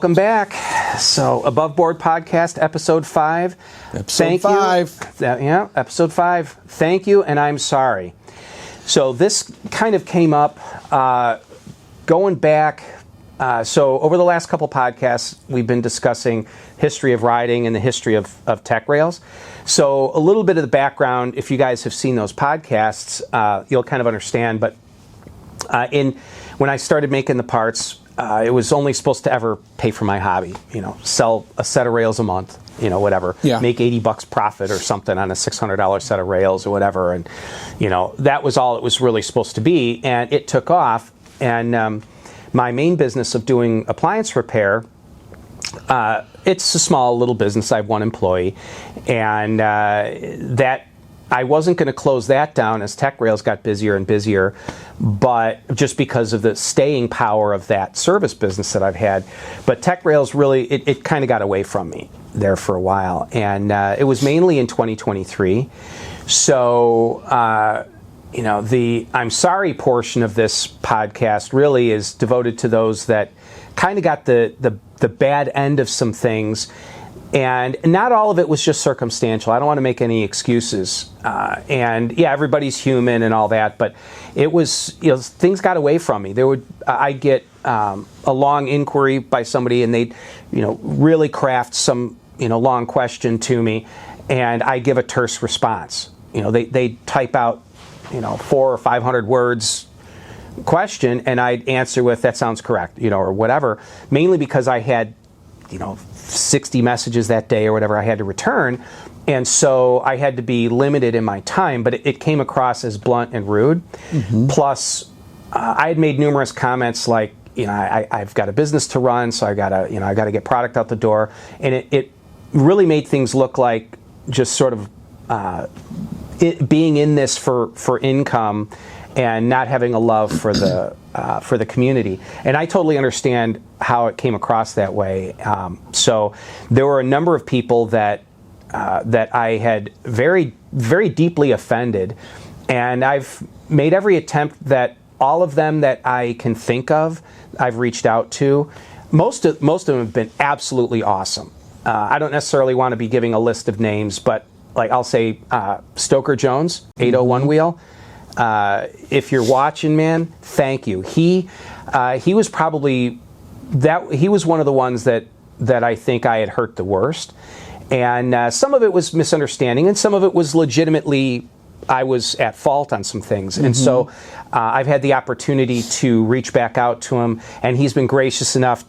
Welcome back. So, Aboveboard Podcast, Episode 5. Episode 5. Yeah, Episode 5. Thank you, and I'm sorry. So, this kind of came up going back. So, over the last couple podcasts, we've been discussing history of riding and the history of TechRails. So, a little bit of the background, if you guys have seen those podcasts, you'll kind of understand. But when I started making the parts, it was only supposed to ever pay for my hobby, sell a set of rails a month, whatever, make $80 profit or something on a $600 set of rails or whatever. And, that was all it was really supposed to be. And it took off. And my main business of doing appliance repair, it's a small little business. I have one employee. And that I wasn't going to close that down as TechRails got busier and busier, but just because of the staying power of that service business that I've had. But TechRails really, it kind of got away from me there for a while. And it was mainly in 2023. So, the I'm sorry portion of this podcast really is devoted to those that kind of got the bad end of some things. And not all of it was just circumstantial. I don't want to make any excuses. And yeah, everybody's human and all that, but it was, things got away from me. I'd get a long inquiry by somebody, and they'd, really craft some, long question to me, and I give a terse response. They type out, 400 or 500 words question, and I'd answer with, that sounds correct, or whatever, mainly because I had, 60 messages that day or whatever I had to return. And so I had to be limited in my time, but it came across as blunt and rude. Mm-hmm. Plus, I had made numerous comments like, I've got a business to run, so I gotta get product out the door. And it really made things look like just sort of being in this for income and not having a love for the community. And I totally understand how it came across that way. So there were a number of people that I had very, very deeply offended, and I've made every attempt that all of them that I can think of, I've reached out to. Most of them have been absolutely awesome. I don't necessarily want to be giving a list of names, but like I'll say Stoker Jones, 801 OneWheel. If you're watching, man, thank you. He was probably he was one of the ones that I think I had hurt the worst, and some of it was misunderstanding, and some of it was legitimately I was at fault on some things. Mm-hmm. And so I've had the opportunity to reach back out to him, and he's been gracious enough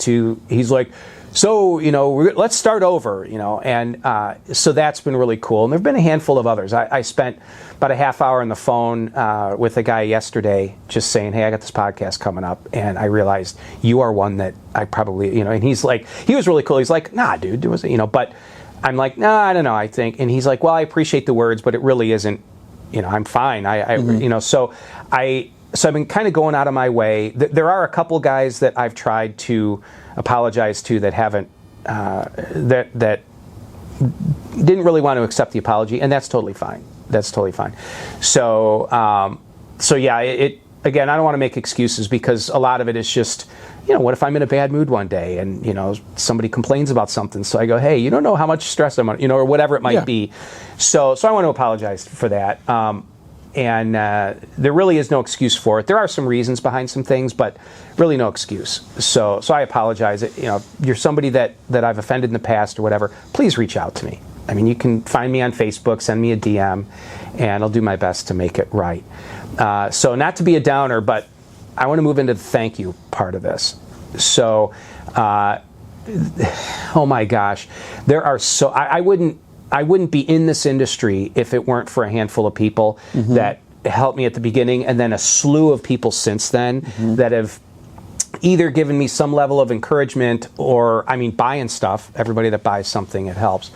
he's like, so, let's start over, and so that's been really cool. And there have been a handful of others. I spent about a half hour on the phone with a guy yesterday just saying, hey, I got this podcast coming up, and I realized you are one that I probably, and he's like, he was really cool. He's like, nah, dude, it was, but I'm like, nah, I don't know, I think. And he's like, well, I appreciate the words, but it really isn't, I'm fine. Mm-hmm. So I've been kind of going out of my way. There are a couple guys that I've tried to apologize to that haven't that didn't really want to accept the apology, and that's totally fine. So yeah, again, I don't want to make excuses because a lot of it is just, what if I'm in a bad mood one day and somebody complains about something, so I go, hey, you don't know how much stress I'm on, or whatever it might be. So I want to apologize for that. And there really is no excuse for it. There are some reasons behind some things, but really no excuse. So I apologize. If you're somebody that I've offended in the past or whatever, please reach out to me. I mean, you can find me on Facebook, send me a DM, and I'll do my best to make it right. So not to be a downer, but I want to move into the thank you part of this. So, oh my gosh, there are I wouldn't be in this industry if it weren't for a handful of people mm-hmm. that helped me at the beginning, and then a slew of people since then mm-hmm. that have either given me some level of encouragement or, buying stuff. Everybody that buys something, it helps.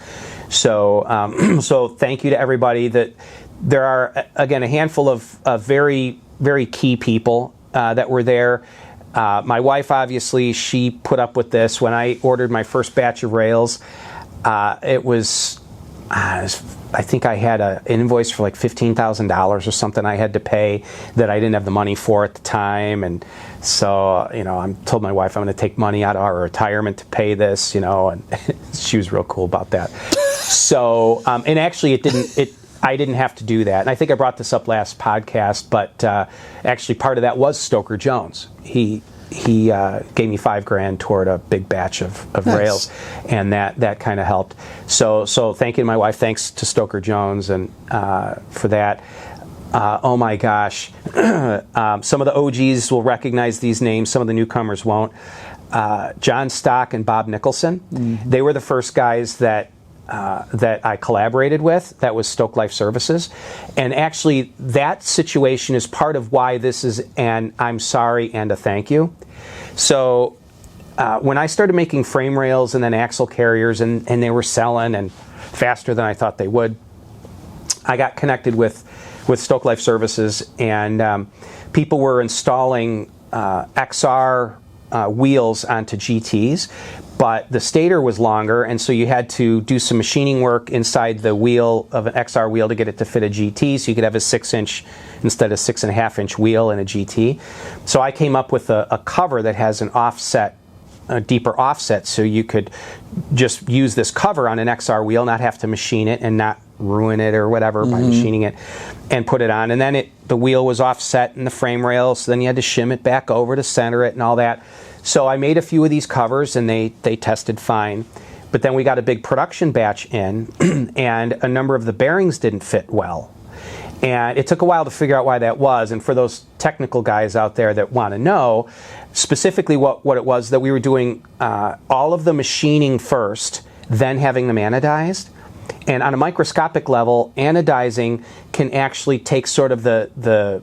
So, so thank you to everybody. That there are, again, a handful of very, very key people that were there. My wife, obviously, she put up with this. When I ordered my first batch of rails, it was I think I had an invoice for like $15,000 or something I had to pay that I didn't have the money for at the time. And so, I told my wife I'm going to take money out of our retirement to pay this, and she was real cool about that. So, and actually I didn't have to do that. And I think I brought this up last podcast, but actually part of that was Stoker Jones. He gave me $5,000 toward a big batch of Nice. rails, and that kind of helped. So thanking my wife, thanks to Stoker Jones and for that. Oh my gosh, some of the OGs will recognize these names. Some of the newcomers won't. John Stock and Bob Nicholson. Mm-hmm. They were the first guys that I collaborated with. That was Stoked Life Services. And actually, that situation is part of why this is an I'm sorry and a thank you. So when I started making frame rails and then axle carriers, and they were selling and faster than I thought they would, I got connected with Stoked Life Services, and people were installing XR wheels onto GTs. But the stator was longer, and so you had to do some machining work inside the wheel of an XR wheel to get it to fit a GT, so you could have a 6-inch instead of 6.5-inch wheel in a GT. So I came up with a cover that has an offset, a deeper offset, so you could just use this cover on an XR wheel, not have to machine it and not ruin it or whatever by machining it, and put it on. And then the wheel was offset in the frame rail, so then you had to shim it back over to center it and all that. So I made a few of these covers, and they tested fine. But then we got a big production batch in, and a number of the bearings didn't fit well. And it took a while to figure out why that was. And for those technical guys out there that want to know, specifically what it was, that we were doing all of the machining first, then having them anodized. And on a microscopic level, anodizing can actually take sort of the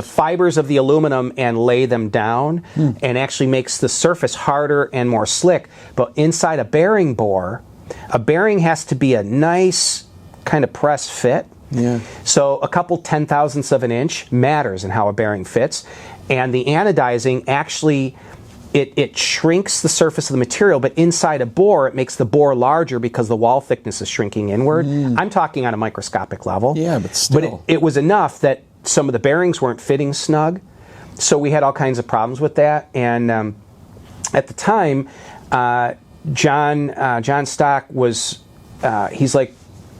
fibers of the aluminum and lay them down, and actually makes the surface harder and more slick. But inside a bearing bore, a bearing has to be a nice kind of press fit. Yeah. So a couple 10,000ths of an inch matters in how a bearing fits. And the anodizing actually, it shrinks the surface of the material, but inside a bore, it makes the bore larger because the wall thickness is shrinking inward. I'm talking on a microscopic level. Yeah, but still. But it was enough that some of the bearings weren't fitting snug, so we had all kinds of problems with that. And at the time, John Stock was, he's like,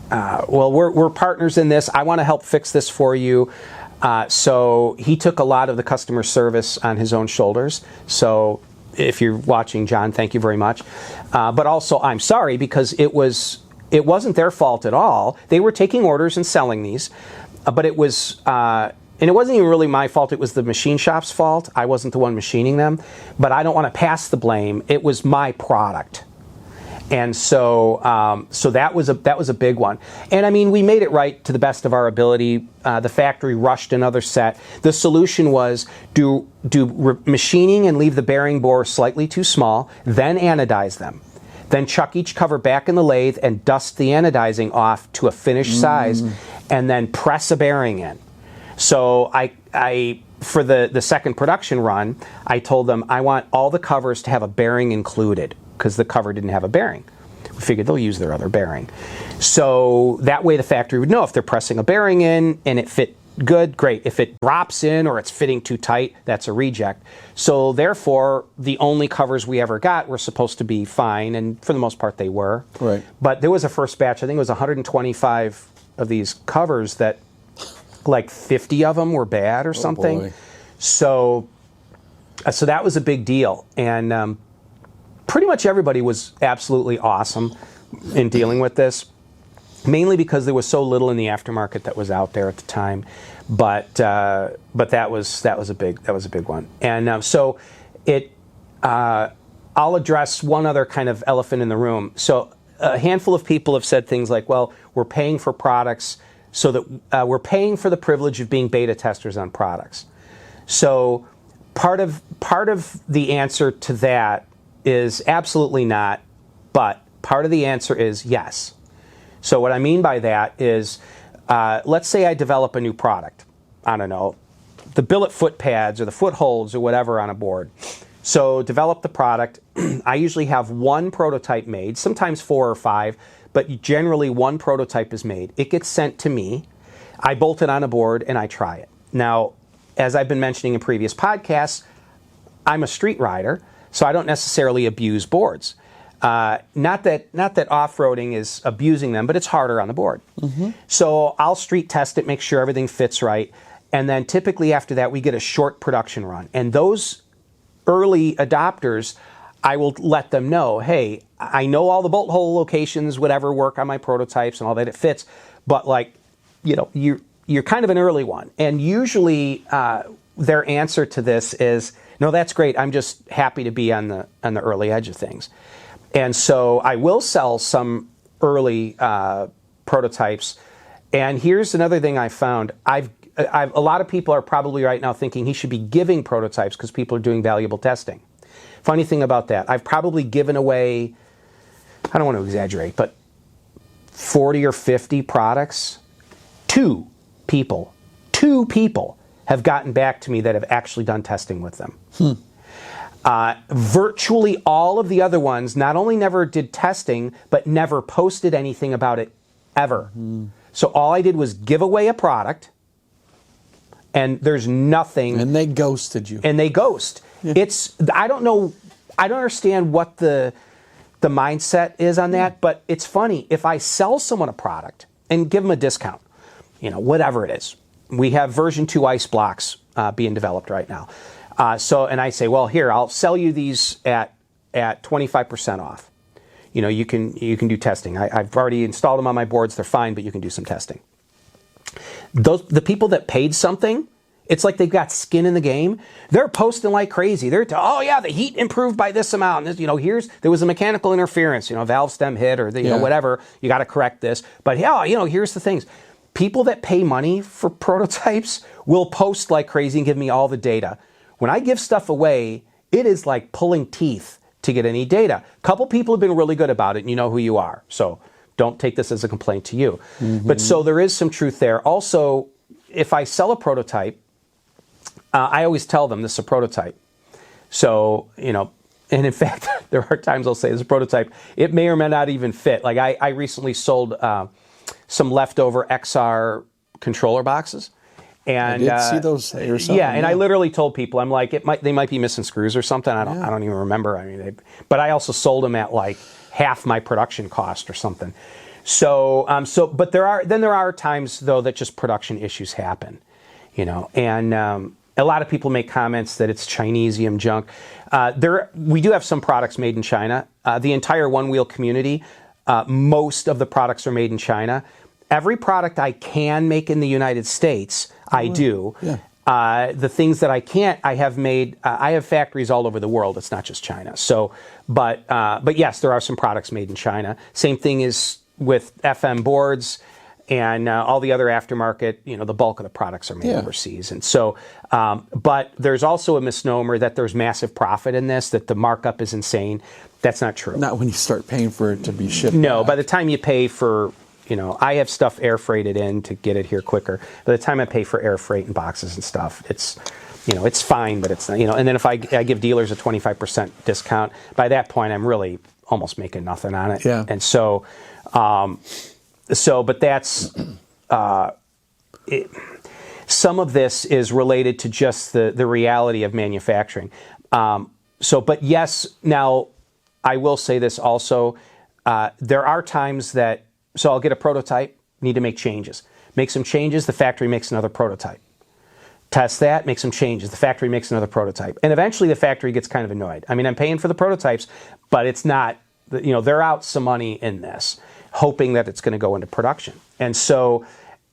well, we're partners in this. I want to help fix this for you. So he took a lot of the customer service on his own shoulders. So if you're watching, John, thank you very much. But also, I'm sorry, because it wasn't their fault at all. They were taking orders and selling these. But it was, and it wasn't even really my fault. It was the machine shop's fault. I wasn't the one machining them. But I don't want to pass the blame. It was my product, and so that was a big one. And I mean, we made it right to the best of our ability. The factory rushed another set. The solution was do machining and leave the bearing bore slightly too small, then anodize them. Then chuck each cover back in the lathe and dust the anodizing off to a finished size, and then press a bearing in. So I for the second production run, I told them I want all the covers to have a bearing included, because the cover didn't have a bearing. We figured they'll use their other bearing. So that way the factory would know if they're pressing a bearing in and it fit good, great. If it drops in or it's fitting too tight, that's a reject. So therefore, the only covers we ever got were supposed to be fine, and for the most part they were. Right. But there was a first batch, I think it was 125 of these covers, that like 50 of them were bad or something. Boy. So that was a big deal. And pretty much everybody was absolutely awesome in dealing with this. Mainly because there was so little in the aftermarket that was out there at the time, but that was a big one. And so I'll address one other kind of elephant in the room. So a handful of people have said things like, "Well, we're paying for products, so that we're paying for the privilege of being beta testers on products." So part of the answer to that is absolutely not, but part of the answer is yes. So what I mean by that is, let's say I develop a new product. I don't know, the billet foot pads or the footholds or whatever on a board. So develop the product. I usually have one prototype made, sometimes 4 or 5, but generally one prototype is made. It gets sent to me. I bolt it on a board and I try it. Now, as I've been mentioning in previous podcasts, I'm a street rider, so I don't necessarily abuse boards. Not that off-roading is abusing them, but it's harder on the board. So I'll street test it, make sure everything fits right, and then typically after that we get a short production run. And those early adopters, I will let them know, hey, I know all the bolt hole locations, whatever, work on my prototypes and all that, it fits, but you're kind of an early one. And usually their answer to this is, no, that's great, I'm just happy to be on the early edge of things. And so I will sell some early prototypes. And here's another thing I found. A lot of people are probably right now thinking he should be giving prototypes because people are doing valuable testing. Funny thing about that, I've probably given away, I don't want to exaggerate, but 40 or 50 products. Two people have gotten back to me that have actually done testing with them. Virtually all of the other ones not only never did testing, but never posted anything about it ever. So all I did was give away a product, and there's nothing. And they ghosted you. And they ghost. Yeah. I don't know, I don't understand what the mindset is on that, but it's funny. If I sell someone a product and give them a discount, whatever it is. We have version 2 ice blocks being developed right now. And I say, well, here, I'll sell you these at 25% off. You can do testing. I've already installed them on my boards. They're fine, but you can do some testing. The people that paid something, it's like they've got skin in the game. They're posting like crazy. Oh yeah, the heat improved by this amount. There was a mechanical interference. Valve stem hit or whatever. You got to correct this. But yeah, here's the things. People that pay money for prototypes will post like crazy and give me all the data. When I give stuff away, it is like pulling teeth to get any data. A couple people have been really good about it, and you know who you are. So don't take this as a complaint to you. But so there is some truth there. Also, if I sell a prototype, I always tell them this is a prototype. So, and in fact, there are times I'll say this is a prototype. It may or may not even fit. Like I recently sold some leftover XR controller boxes. And I did see those or something. Yeah, and I literally told people, I'm like, they might be missing screws or something. I don't even remember. But I also sold them at like half my production cost or something. But there are times though that just production issues happen, and a lot of people make comments that it's Chinesium junk. We do have some products made in China. The entire OneWheel community, most of the products are made in China. Every product I can make in the United States, I do. Yeah. The things that I can't, I have made. I have factories all over the world. It's not just China. So, but yes, there are some products made in China. Same thing is with FM boards and all the other aftermarket. The bulk of the products are made overseas. And so, but there's also a misnomer that there's massive profit in this. That the markup is insane. That's not true. Not when you start paying for it to be shipped. No, back. By the time you pay for. I have stuff air freighted in to get it here quicker. By the time I pay for air freight and boxes and stuff, it's fine, but it's not, and then if I give dealers a 25% discount, by that point I'm really almost making nothing on it. Yeah. And so, but that's, some of this is related to just the reality of manufacturing. But yes, now I will say this also, there are times that, so I'll get a prototype, need to make changes. Make some changes, the factory makes another prototype. Test that, make some changes, the factory makes another prototype. And eventually the factory gets kind of annoyed. I mean, I'm paying for the prototypes, but it's not, they're out some money in this, hoping that it's going to go into production. And so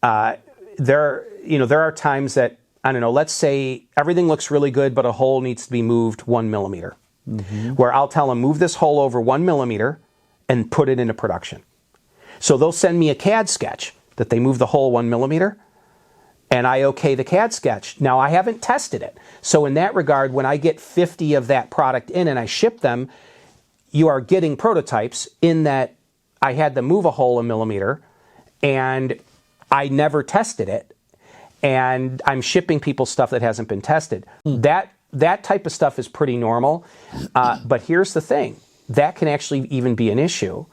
there are times that, I don't know, let's say everything looks really good, but a hole needs to be moved 1 millimeter. Where I'll tell them, move this hole over 1 millimeter and put it into production. So they'll send me a CAD sketch that they move the hole 1 millimeter, and I okay the CAD sketch. Now, I haven't tested it. So in that regard, when I get 50 of that product in and I ship them, you are getting prototypes in that I had them move a hole 1 millimeter, and I never tested it, and I'm shipping people stuff that hasn't been tested. That type of stuff is pretty normal, but here's the thing. That can actually even be an issue,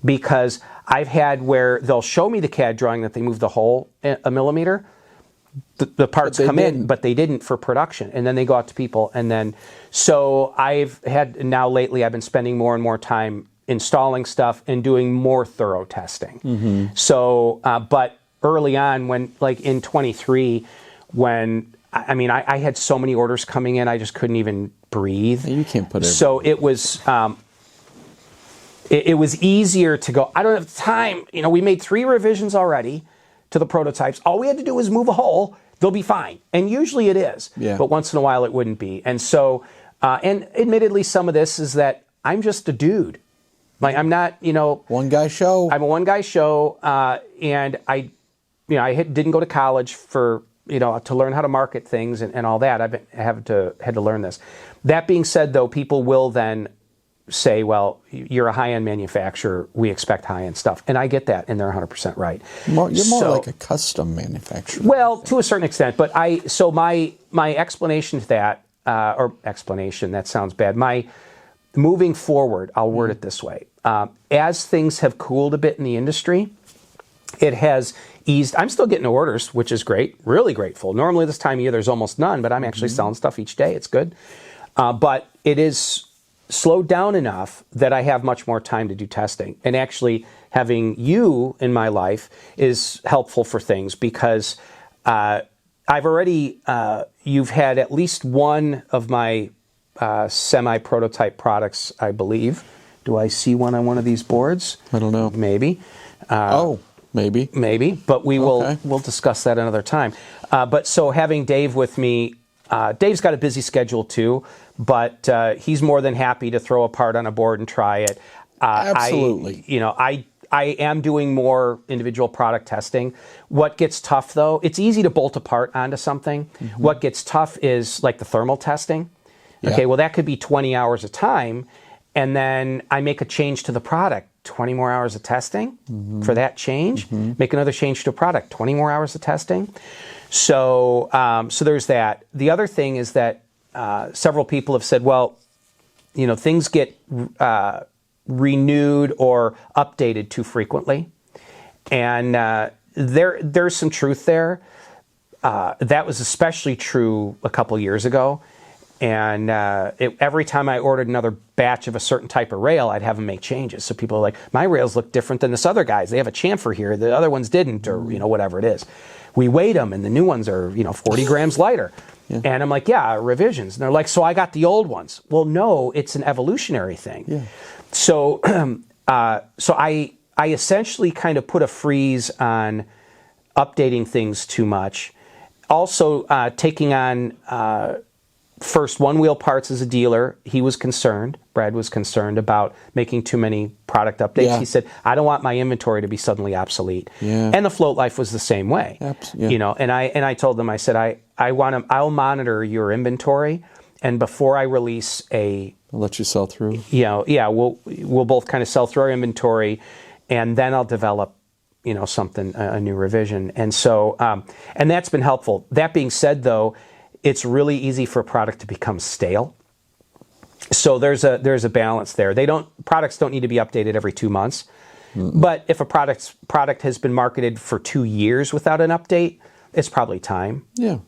because I've had where they'll show me the CAD drawing that they moved the hole a millimeter. The parts come in, but they didn't for production. And then they go out to people. And then, so now lately I've been spending more and more time installing stuff and doing more thorough testing. So, but early on when, like in 23, when, I had so many orders coming in, I just couldn't even breathe. You can't put it. So it was, it was easier to go, I don't have time. We made 3 revisions already to the prototypes. All we had to do was move a hole. They'll be fine. And usually it is. Yeah. But once in a while it wouldn't be. And so, and admittedly, some of this is that I'm just a dude. Like, I'm not, one guy show. I'm a one guy show. And I didn't go to college for, to learn how to market things and all that. I had to learn this. That being said, though, people will then say, well, you're a high-end manufacturer, we expect high-end stuff. And I get that, and they're 100% right. You're more like a custom manufacturer. Well, to a certain extent, but my explanation to that, or explanation, that sounds bad. My moving forward, I'll word it this way. As things have cooled a bit in the industry, it has eased. I'm still getting orders, which is great, really grateful. Normally this time of year, there's almost none, but I'm actually selling stuff each day. It's good. But it is slowed down enough that I have much more time to do testing. And actually having you in my life is helpful for things because I've already, you've had at least one of my semi-prototype products, I believe. Do I see one on one of these boards? I don't know. Maybe. Maybe. Maybe, but we'll discuss that another time. But so having Dave with me, Dave's got a busy schedule too, but he's more than happy to throw a part on a board and try it. Absolutely. I am doing more individual product testing. What gets tough, though, it's easy to bolt a part onto something. What gets tough is like the thermal testing. Yeah. Okay, well, that could be 20 hours of time, and then I make a change to the product. 20 more hours of testing for that change. Make another change to a product. 20 more hours of testing. So, so there's that. The other thing is that several people have said, well, things get renewed or updated too frequently, and there's some truth there. That was especially true a couple years ago. And every time I ordered another batch of a certain type of rail, I'd have them make changes. So people are like, my rails look different than this other guy's. They have a chamfer here. The other ones didn't, or whatever it is. We weighed them, and the new ones are 40 grams lighter. Yeah. And I'm like, yeah, revisions. And they're like, so I got the old ones. Well, no, it's an evolutionary thing. Yeah. So, so I essentially kind of put a freeze on updating things too much. Also, taking on first OneWheel parts as a dealer, he was concerned. Brad was concerned about making too many product updates. Yeah. He said, I don't want my inventory to be suddenly obsolete. Yeah. And the Float Life was the same way. Yeah. And I told them, I said, I'll monitor your inventory, and before I release I'll let you sell through. We'll both kind of sell through our inventory, and then I'll develop something, a new revision. And so, and that's been helpful. That being said, though, it's really easy for a product to become stale. So there's a balance there. Products don't need to be updated every 2 months. But if a product has been marketed for 2 years without an update, it's probably time. Yeah.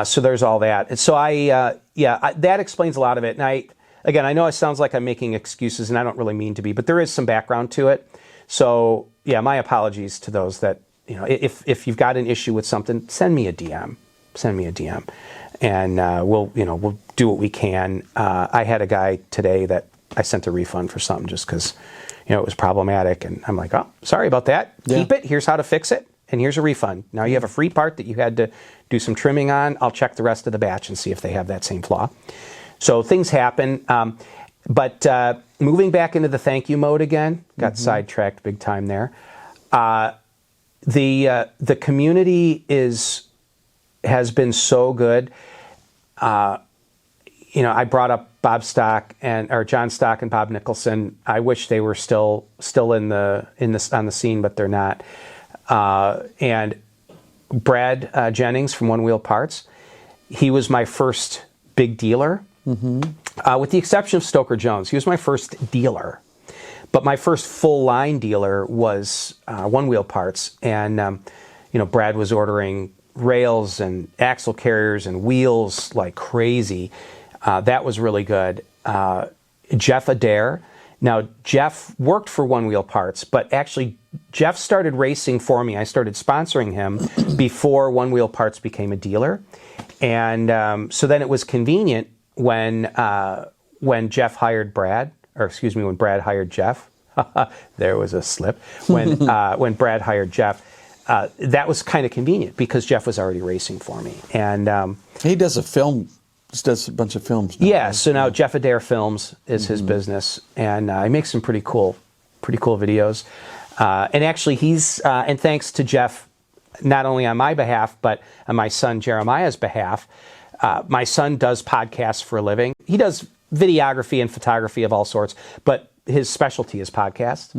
So there's all that. And so that explains a lot of it. And I know it sounds like I'm making excuses, and I don't really mean to be, but there is some background to it. So yeah, my apologies to those that, if you've got an issue with something, send me a DM. And we'll do what we can. I had a guy today that I sent a refund for something just because, it was problematic. And I'm like, oh, sorry about that. Yeah. Keep it. Here's how to fix it. And here's a refund. Now you have a free part that you had to do some trimming on. I'll check the rest of the batch and see if they have that same flaw. So things happen. But moving back into the thank you mode again, got sidetracked big time there. The community has been so good. I brought up John Stock and Bob Nicholson. I wish they were still on the scene, but they're not. And Brad Jennings from OneWheel Parts, he was my first big dealer, with the exception of Stoker Jones. He was my first dealer. But my first full line dealer was OneWheel parts, and Brad was ordering rails and axle carriers and wheels like crazy. That was really good. Jeff Adair. Now, Jeff worked for OneWheel Parts, but actually Jeff started racing for me. I started sponsoring him before OneWheel Parts became a dealer. And so then it was convenient when Jeff hired Brad, when Brad hired Jeff. There was a slip. When Brad hired Jeff, that was kind of convenient because Jeff was already racing for me. And he does does a bunch of films now. Yeah, so now Jeff Adair Films is his business, and he makes some pretty cool videos. And actually, and thanks to Jeff, not only on my behalf, but on my son Jeremiah's behalf. My son does podcasts for a living. He does videography and photography of all sorts, but his specialty is podcasts.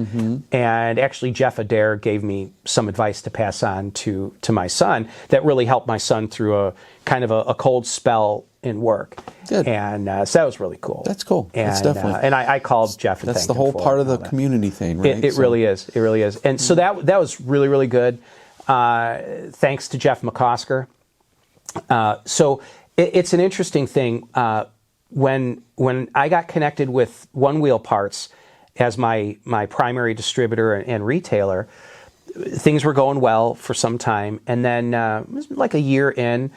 And actually, Jeff Adair gave me some advice to pass on to my son that really helped my son through a kind of a cold spell in work. Good. And so that was really cool. That's cool. And, that's definitely. And I called Jeff and that's thanked the whole him for part of the that. community thing, right? It really is. It really is. And so that was really, really good. Thanks to Jeff McCosker. So it's an interesting thing. When I got connected with OneWheel Parts as my primary distributor and retailer, things were going well for some time. And then it was like a year in,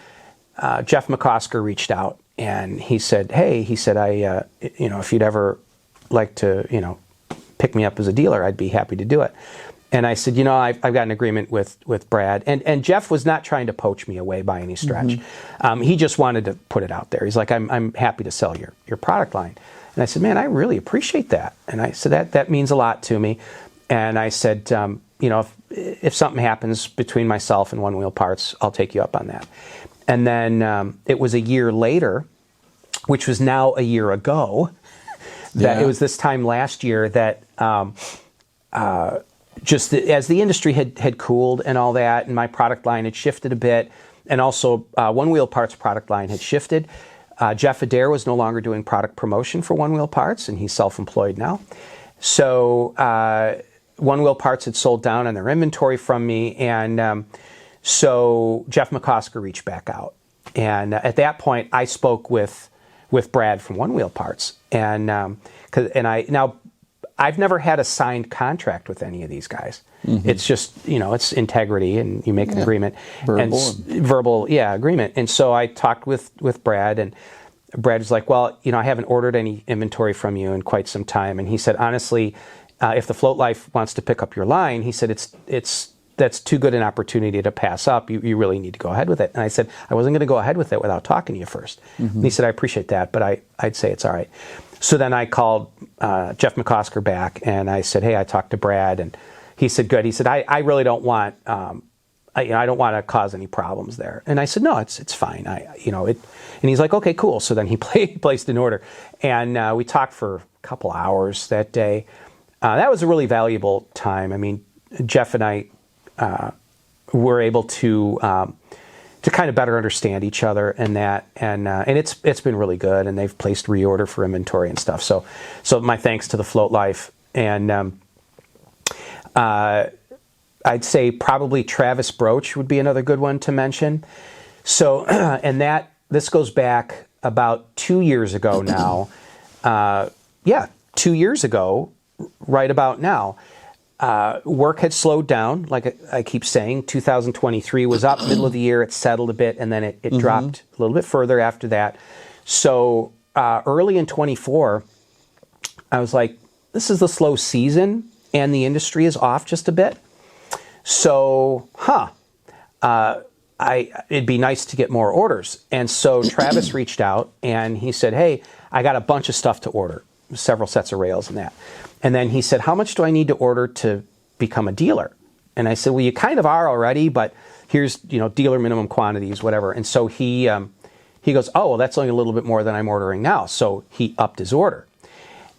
Jeff McCosker reached out and he said, "Hey," he said, "I, if you'd ever like to, pick me up as a dealer, I'd be happy to do it." And I said, I've got an agreement with Brad. And Jeff was not trying to poach me away by any stretch. He just wanted to put it out there. He's like, I'm happy to sell your product line. And I said, "Man, I really appreciate that." And I said, that means a lot to me. And I said, if something happens between myself and OneWheel Parts, I'll take you up on that. And then it was a year later, which was now a year ago, that it was this time last year that just as the industry had cooled and all that, and my product line had shifted a bit, and also OneWheel Parts product line had shifted. Jeff Adair was no longer doing product promotion for OneWheel Parts, and he's self-employed now. So OneWheel Parts had sold down on their inventory from me, and so Jeff McCosker reached back out. And at that point, I spoke with Brad from OneWheel Parts, and I've never had a signed contract with any of these guys. It's just, it's integrity, and you make an agreement. Verbal agreement. And so I talked with Brad, and Brad was like, "Well, I haven't ordered any inventory from you in quite some time." And he said, "Honestly, if the Float Life wants to pick up your line," he said, that's too good an opportunity to pass up. You really need to go ahead with it." And I said, "I wasn't going to go ahead with it without talking to you first." And he said, "I appreciate that, but I'd say it's all right." So then I called Jeff McCosker back, and I said, "Hey, I talked to Brad," and he said, "Good." He said, I really don't want, I don't want to cause any problems there." And I said, "No, it's fine. And he's like, "Okay, cool." So then he placed an order, and we talked for a couple hours that day. That was a really valuable time. I mean, Jeff and I were able to kind of better understand each other and that, and it's been really good. And they've placed reorder for inventory and stuff. So my thanks to the Float Life. And I'd say probably Travis Broach would be another good one to mention. So and this goes back about 2 years ago now. 2 years ago, right about now. Work had slowed down, like I keep saying. 2023 was up, middle of the year, it settled a bit, and then it dropped a little bit further after that. So early in 24, I was like, this is the slow season, and the industry is off just a bit. So, it'd be nice to get more orders. And so Travis reached out, and he said, "Hey, I got a bunch of stuff to order, several sets of rails and that." And then he said, "How much do I need to order to become a dealer?" And I said, "Well, you kind of are already, but here's, dealer minimum quantities, whatever." And so he goes, "Oh, well, that's only a little bit more than I'm ordering now." So he upped his order.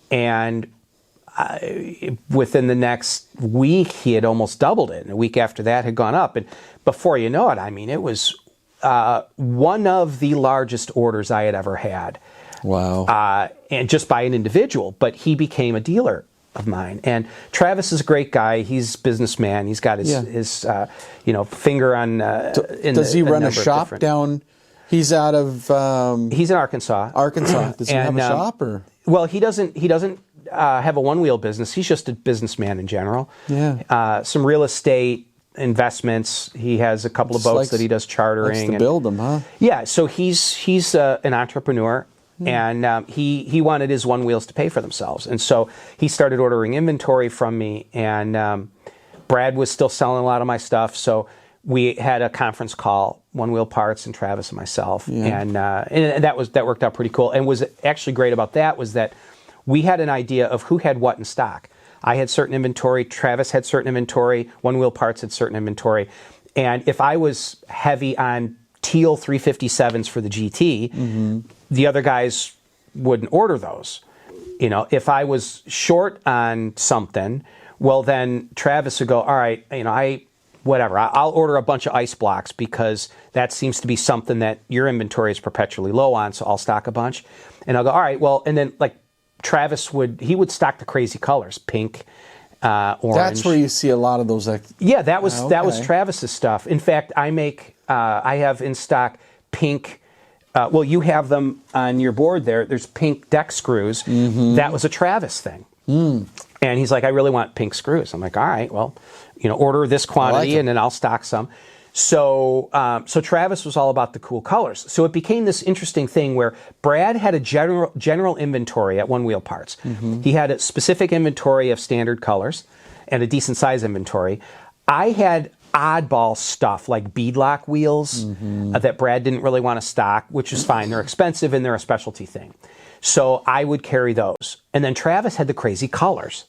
And within the next week, he had almost doubled it. And a week after that had gone up. And before you know it, I mean, it was one of the largest orders I had ever had. Wow. And just by an individual. But he became a dealer of mine. And Travis is a great guy. He's a businessman. He's got his finger on. Does he run a shop down? He's out of. He's in Arkansas. Does he have a shop or? Well, he doesn't have a one-wheel business. He's just a businessman in general. Yeah. Some real estate investments. He has a couple of boats that he does chartering. Likes to build them, huh? Yeah. So he's an entrepreneur. And he wanted his one wheels to pay for themselves. And so he started ordering inventory from me. And Brad was still selling a lot of my stuff. So we had a conference call, One Wheel Parts and Travis and myself. Yeah. And that worked out pretty cool. And was actually great about that was that we had an idea of who had what in stock. I had certain inventory. Travis had certain inventory. One Wheel Parts had certain inventory. And if I was heavy on teal 357s for the GT, the other guys wouldn't order those. If I was short on something, well then Travis would go, all right, I'll order a bunch of ice blocks because that seems to be something that your inventory is perpetually low on, so I'll stock a bunch. And I'll go, all right, well, and then like Travis would stock the crazy colors, pink, orange. That's where you see a lot of those. Yeah, that was Travis's stuff. In fact, I have in stock pink. Well, you have them on your board there. There's pink deck screws. That was a Travis thing. And he's like, I really want pink screws. I'm like, all right, well, order this quantity and then I'll stock some. So Travis was all about the cool colors. So it became this interesting thing where Brad had a general inventory at One Wheel Parts. He had a specific inventory of standard colors and a decent size inventory. I had oddball stuff like beadlock wheels that Brad didn't really want to stock, which is fine. They're expensive and they're a specialty thing. So I would carry those. And then Travis had the crazy colors.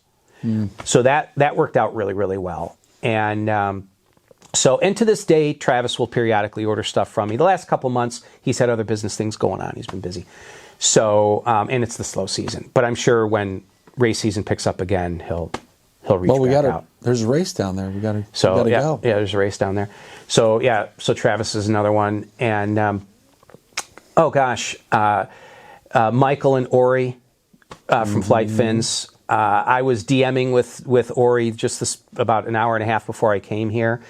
So that worked out really, really well. And and to this day, Travis will periodically order stuff from me. The last couple months, he's had other business things going on. He's been busy. So, and it's the slow season. But I'm sure when race season picks up again, he'll reach back out. There's a race down there. We got to go. Yeah, there's a race down there. So, so Travis is another one. And, Michael and Ori from Flight Fins. I was DMing with Ori just about an hour and a half before I came here.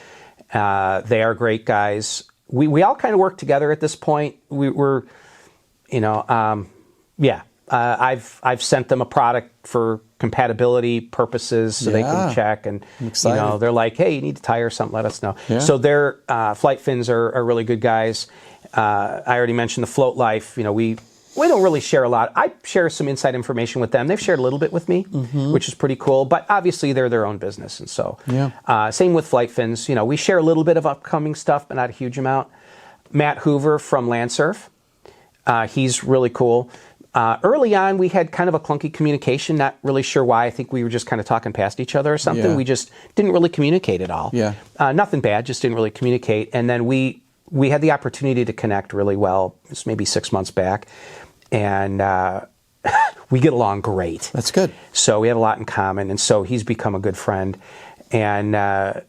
They are great guys. We all kind of work together at this point. I've sent them a product for compatibility purposes so they can check, and they're like, hey, you need to tire something, let us know. Yeah. So their Flight Fins are really good guys. I already mentioned the Float Life. We don't really share a lot. I share some inside information with them. They've shared a little bit with me, which is pretty cool. But obviously, they're their own business. And so, same with Flight Fins. We share a little bit of upcoming stuff, but not a huge amount. Matt Hoover from Landsurf. He's really cool. Early on, we had kind of a clunky communication. Not really sure why. I think we were just kind of talking past each other or something. Yeah. We just didn't really communicate at all. Yeah. Nothing bad, just didn't really communicate. And then we had the opportunity to connect really well. It's maybe 6 months back. And we get along great. That's good. So we have a lot in common, and so he's become a good friend. And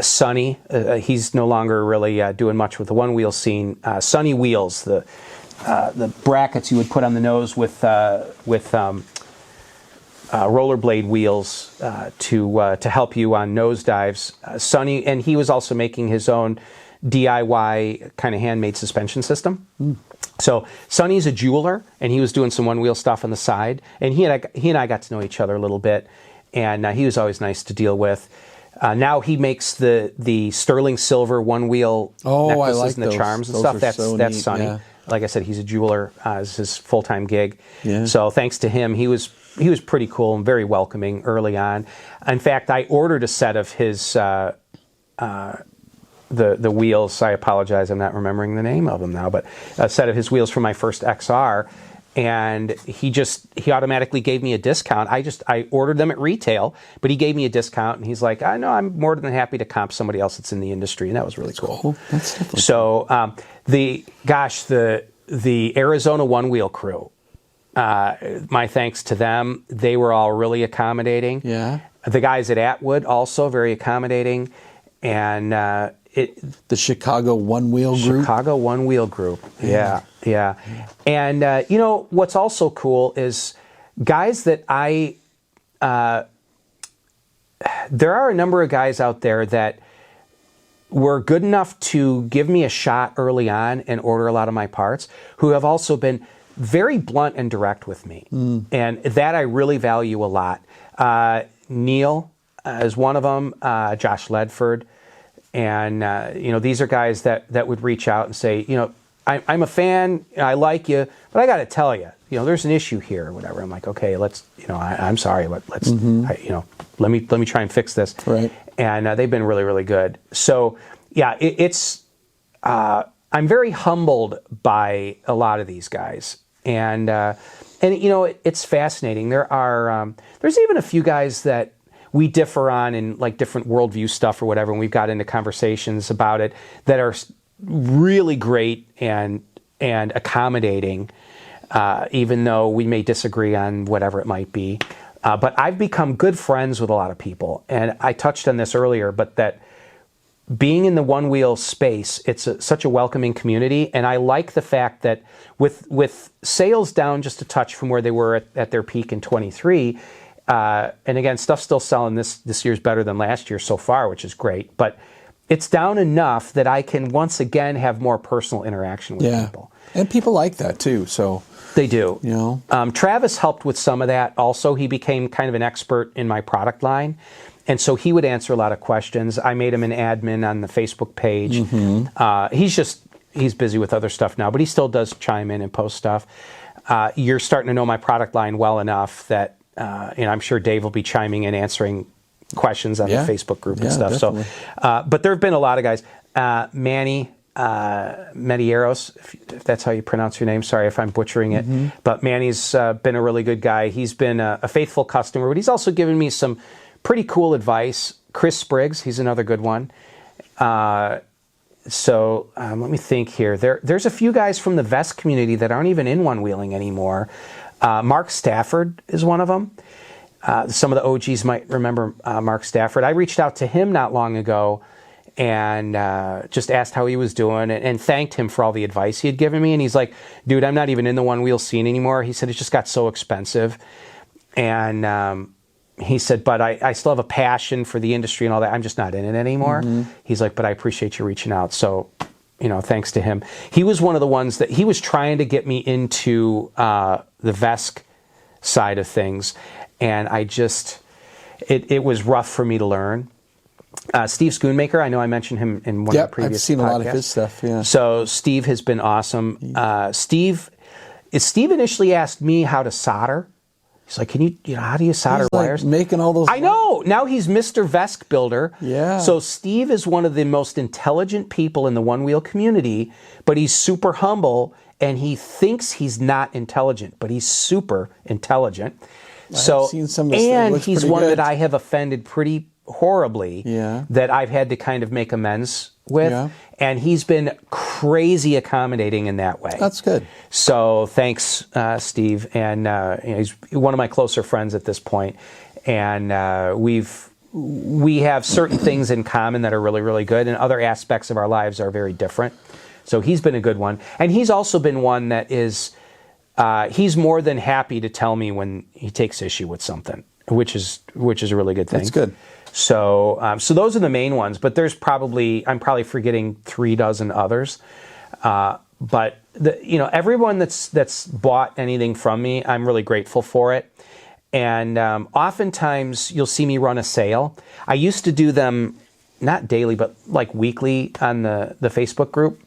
Sonny, he's no longer really doing much with the one-wheel scene. Sonny Wheels, the brackets you would put on the nose with rollerblade wheels to help you on nosedives. Sonny, and he was also making his own DIY kind of handmade suspension system. So Sonny's a jeweler, and he was doing some one-wheel stuff on the side. And he and I got to know each other a little bit, and he was always nice to deal with. Now he makes the sterling silver one-wheel necklaces and the charms and stuff. That's Sonny. Yeah. Like I said, he's a jeweler. It's his full-time gig. Yeah. So thanks to him, he was pretty cool and very welcoming early on. In fact, I ordered a set of his the wheels. I apologize, I'm not remembering the name of them now, but a set of his wheels for my first XR, and he automatically gave me a discount. I ordered them at retail, but he gave me a discount, and he's like, I know, I'm more than happy to comp somebody else that's in the industry, and that was really cool. That's definitely so the Arizona One Wheel crew, my thanks to them. They were all really accommodating. Yeah. The guys at Atwood also very accommodating, and the Chicago One Wheel Group. Chicago One Wheel Group. Yeah. And what's also cool is guys that I there are a number of guys out there that were good enough to give me a shot early on and order a lot of my parts, who have also been very blunt and direct with me. And that I really value a lot. Neil is one of them, Josh Ledford. And, these are guys that would reach out and say, I'm a fan, I like you, but I got to tell you, there's an issue here or whatever. I'm like, okay, let's, I'm sorry, but let's, let me try and fix this. Right. And they've been really, really good. So, yeah, I'm very humbled by a lot of these guys. And it's fascinating. There's even a few guys that we differ on in like different worldview stuff or whatever, and we've got into conversations about it that are really great and accommodating, even though we may disagree on whatever it might be. But I've become good friends with a lot of people, and I touched on this earlier, but that being in the OneWheel space, it's such a welcoming community, and I like the fact that with sales down just a touch from where they were at their peak in 23, and again, stuff's still selling this year's better than last year so far, which is great, but it's down enough that I can once again have more personal interaction with people. And people like that too, so... They do. Travis helped with some of that also. He became kind of an expert in my product line. And so he would answer a lot of questions. I made him an admin on the Facebook page. He's busy with other stuff now, but he still does chime in and post stuff. You're starting to know my product line well enough that, I'm sure Dave will be chiming in, answering questions on the Facebook group and stuff. Definitely. So, but there have been a lot of guys. Manny Medieros, if that's how you pronounce your name. Sorry if I'm butchering it. But Manny's been a really good guy. He's been a faithful customer, but he's also given me some pretty cool advice. Chris Spriggs, he's another good one. So let me think here. There's a few guys from the vest community that aren't even in one-wheeling anymore. Mark Stafford is one of them. Some of the OGs might remember Mark Stafford. I reached out to him not long ago and just asked how he was doing and thanked him for all the advice he had given me. And he's like, dude, I'm not even in the one-wheel scene anymore. He said, it just got so expensive. And he said, but I still have a passion for the industry and all that. I'm just not in it anymore. He's like, but I appreciate you reaching out. So, thanks to him. He was one of the ones that he was trying to get me into the VESC side of things. And I just, it was rough for me to learn. Steve Schoonmaker, I know I mentioned him in one of the previous podcasts. I've seen a lot of his stuff, yeah. So Steve has been awesome. Steve initially asked me how to solder. He's like, how do you solder wires? Making all those. I know. Now he's Mr. VESC Builder. Yeah. So Steve is one of the most intelligent people in the one-wheel community, but he's super humble, and he thinks he's not intelligent, but he's super intelligent. I've seen some of this and stuff. He's one that I have offended pretty horribly, that I've had to kind of make amends with, and he's been crazy accommodating in that way. That's good. So thanks, Steve, and he's one of my closer friends at this point, and we have certain things in common that are really, really good, and other aspects of our lives are very different. So he's been a good one, and he's also been one that is he's more than happy to tell me when he takes issue with something, which is a really good thing. That's good. So those are the main ones, but I'm probably forgetting 36 others. But everyone that's bought anything from me, I'm really grateful for it. And oftentimes you'll see me run a sale. I used to do them not daily, but like weekly on the Facebook group.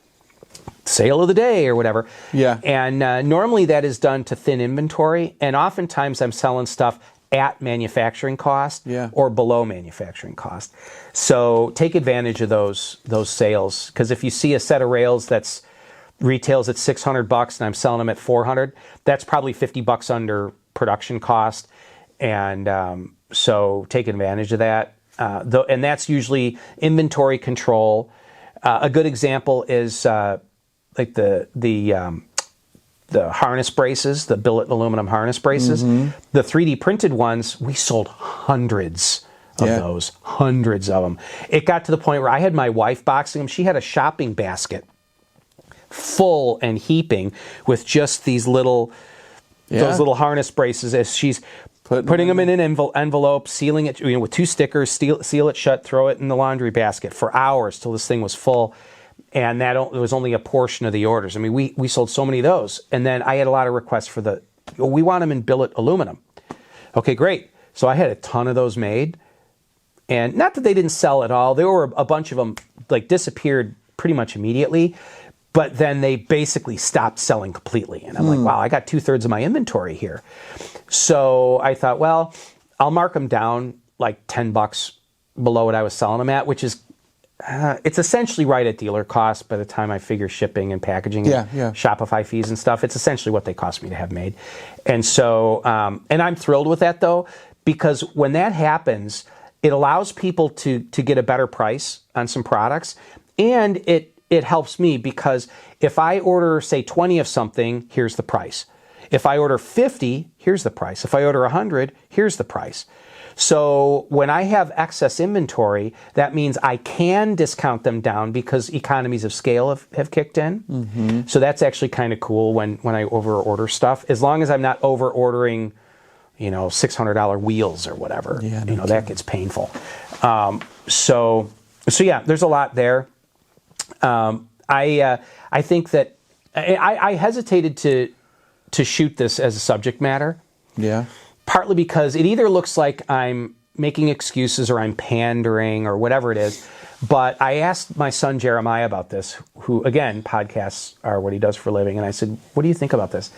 Sale of the day or whatever. Yeah. And normally that is done to thin inventory, and oftentimes I'm selling stuff at manufacturing cost or below manufacturing cost. So take advantage of those sales, because if you see a set of rails that's retails at $600 and I'm selling them at $400, that's probably $50 under production cost, and so take advantage of that. And that's usually inventory control. A good example is like the harness braces, the billet aluminum harness braces. The 3D printed ones, we sold hundreds of those, hundreds of them. It got to the point where I had my wife boxing them. She had a shopping basket full and heaping with just these those little harness braces as she's Putting them in an envelope, sealing it, with 2 stickers, seal it shut, throw it in the laundry basket for hours till this thing was full. And that it was only a portion of the orders. I mean, we sold so many of those. And then I had a lot of requests for we want them in billet aluminum. Okay, great. So I had a ton of those made. And not that they didn't sell at all. There were a bunch of them disappeared pretty much immediately. But then they basically stopped selling completely. And I'm like, wow, I got 2/3 of my inventory here. So I thought, well, I'll mark them down like $10 below what I was selling them at, which is, it's essentially right at dealer cost by the time I figure shipping and packaging and Shopify fees and stuff. It's essentially what they cost me to have made. And so, and I'm thrilled with that though, because when that happens, it allows people to get a better price on some products. And it helps me because if I order, say, 20 of something, here's the price. If I order 50, here's the price. If I order 100, here's the price. So when I have excess inventory, that means I can discount them down because economies of scale have kicked in. Mm-hmm. So that's actually kind of cool when I over-order stuff. As long as I'm not over-ordering, $600 wheels or whatever. Yeah, that gets painful. So yeah, there's a lot there. I think that I hesitated to shoot this as a subject matter. Yeah. Partly because it either looks like I'm making excuses or I'm pandering or whatever it is. But I asked my son Jeremiah about this, who, again, podcasts are what he does for a living. And I said, what do you think about this?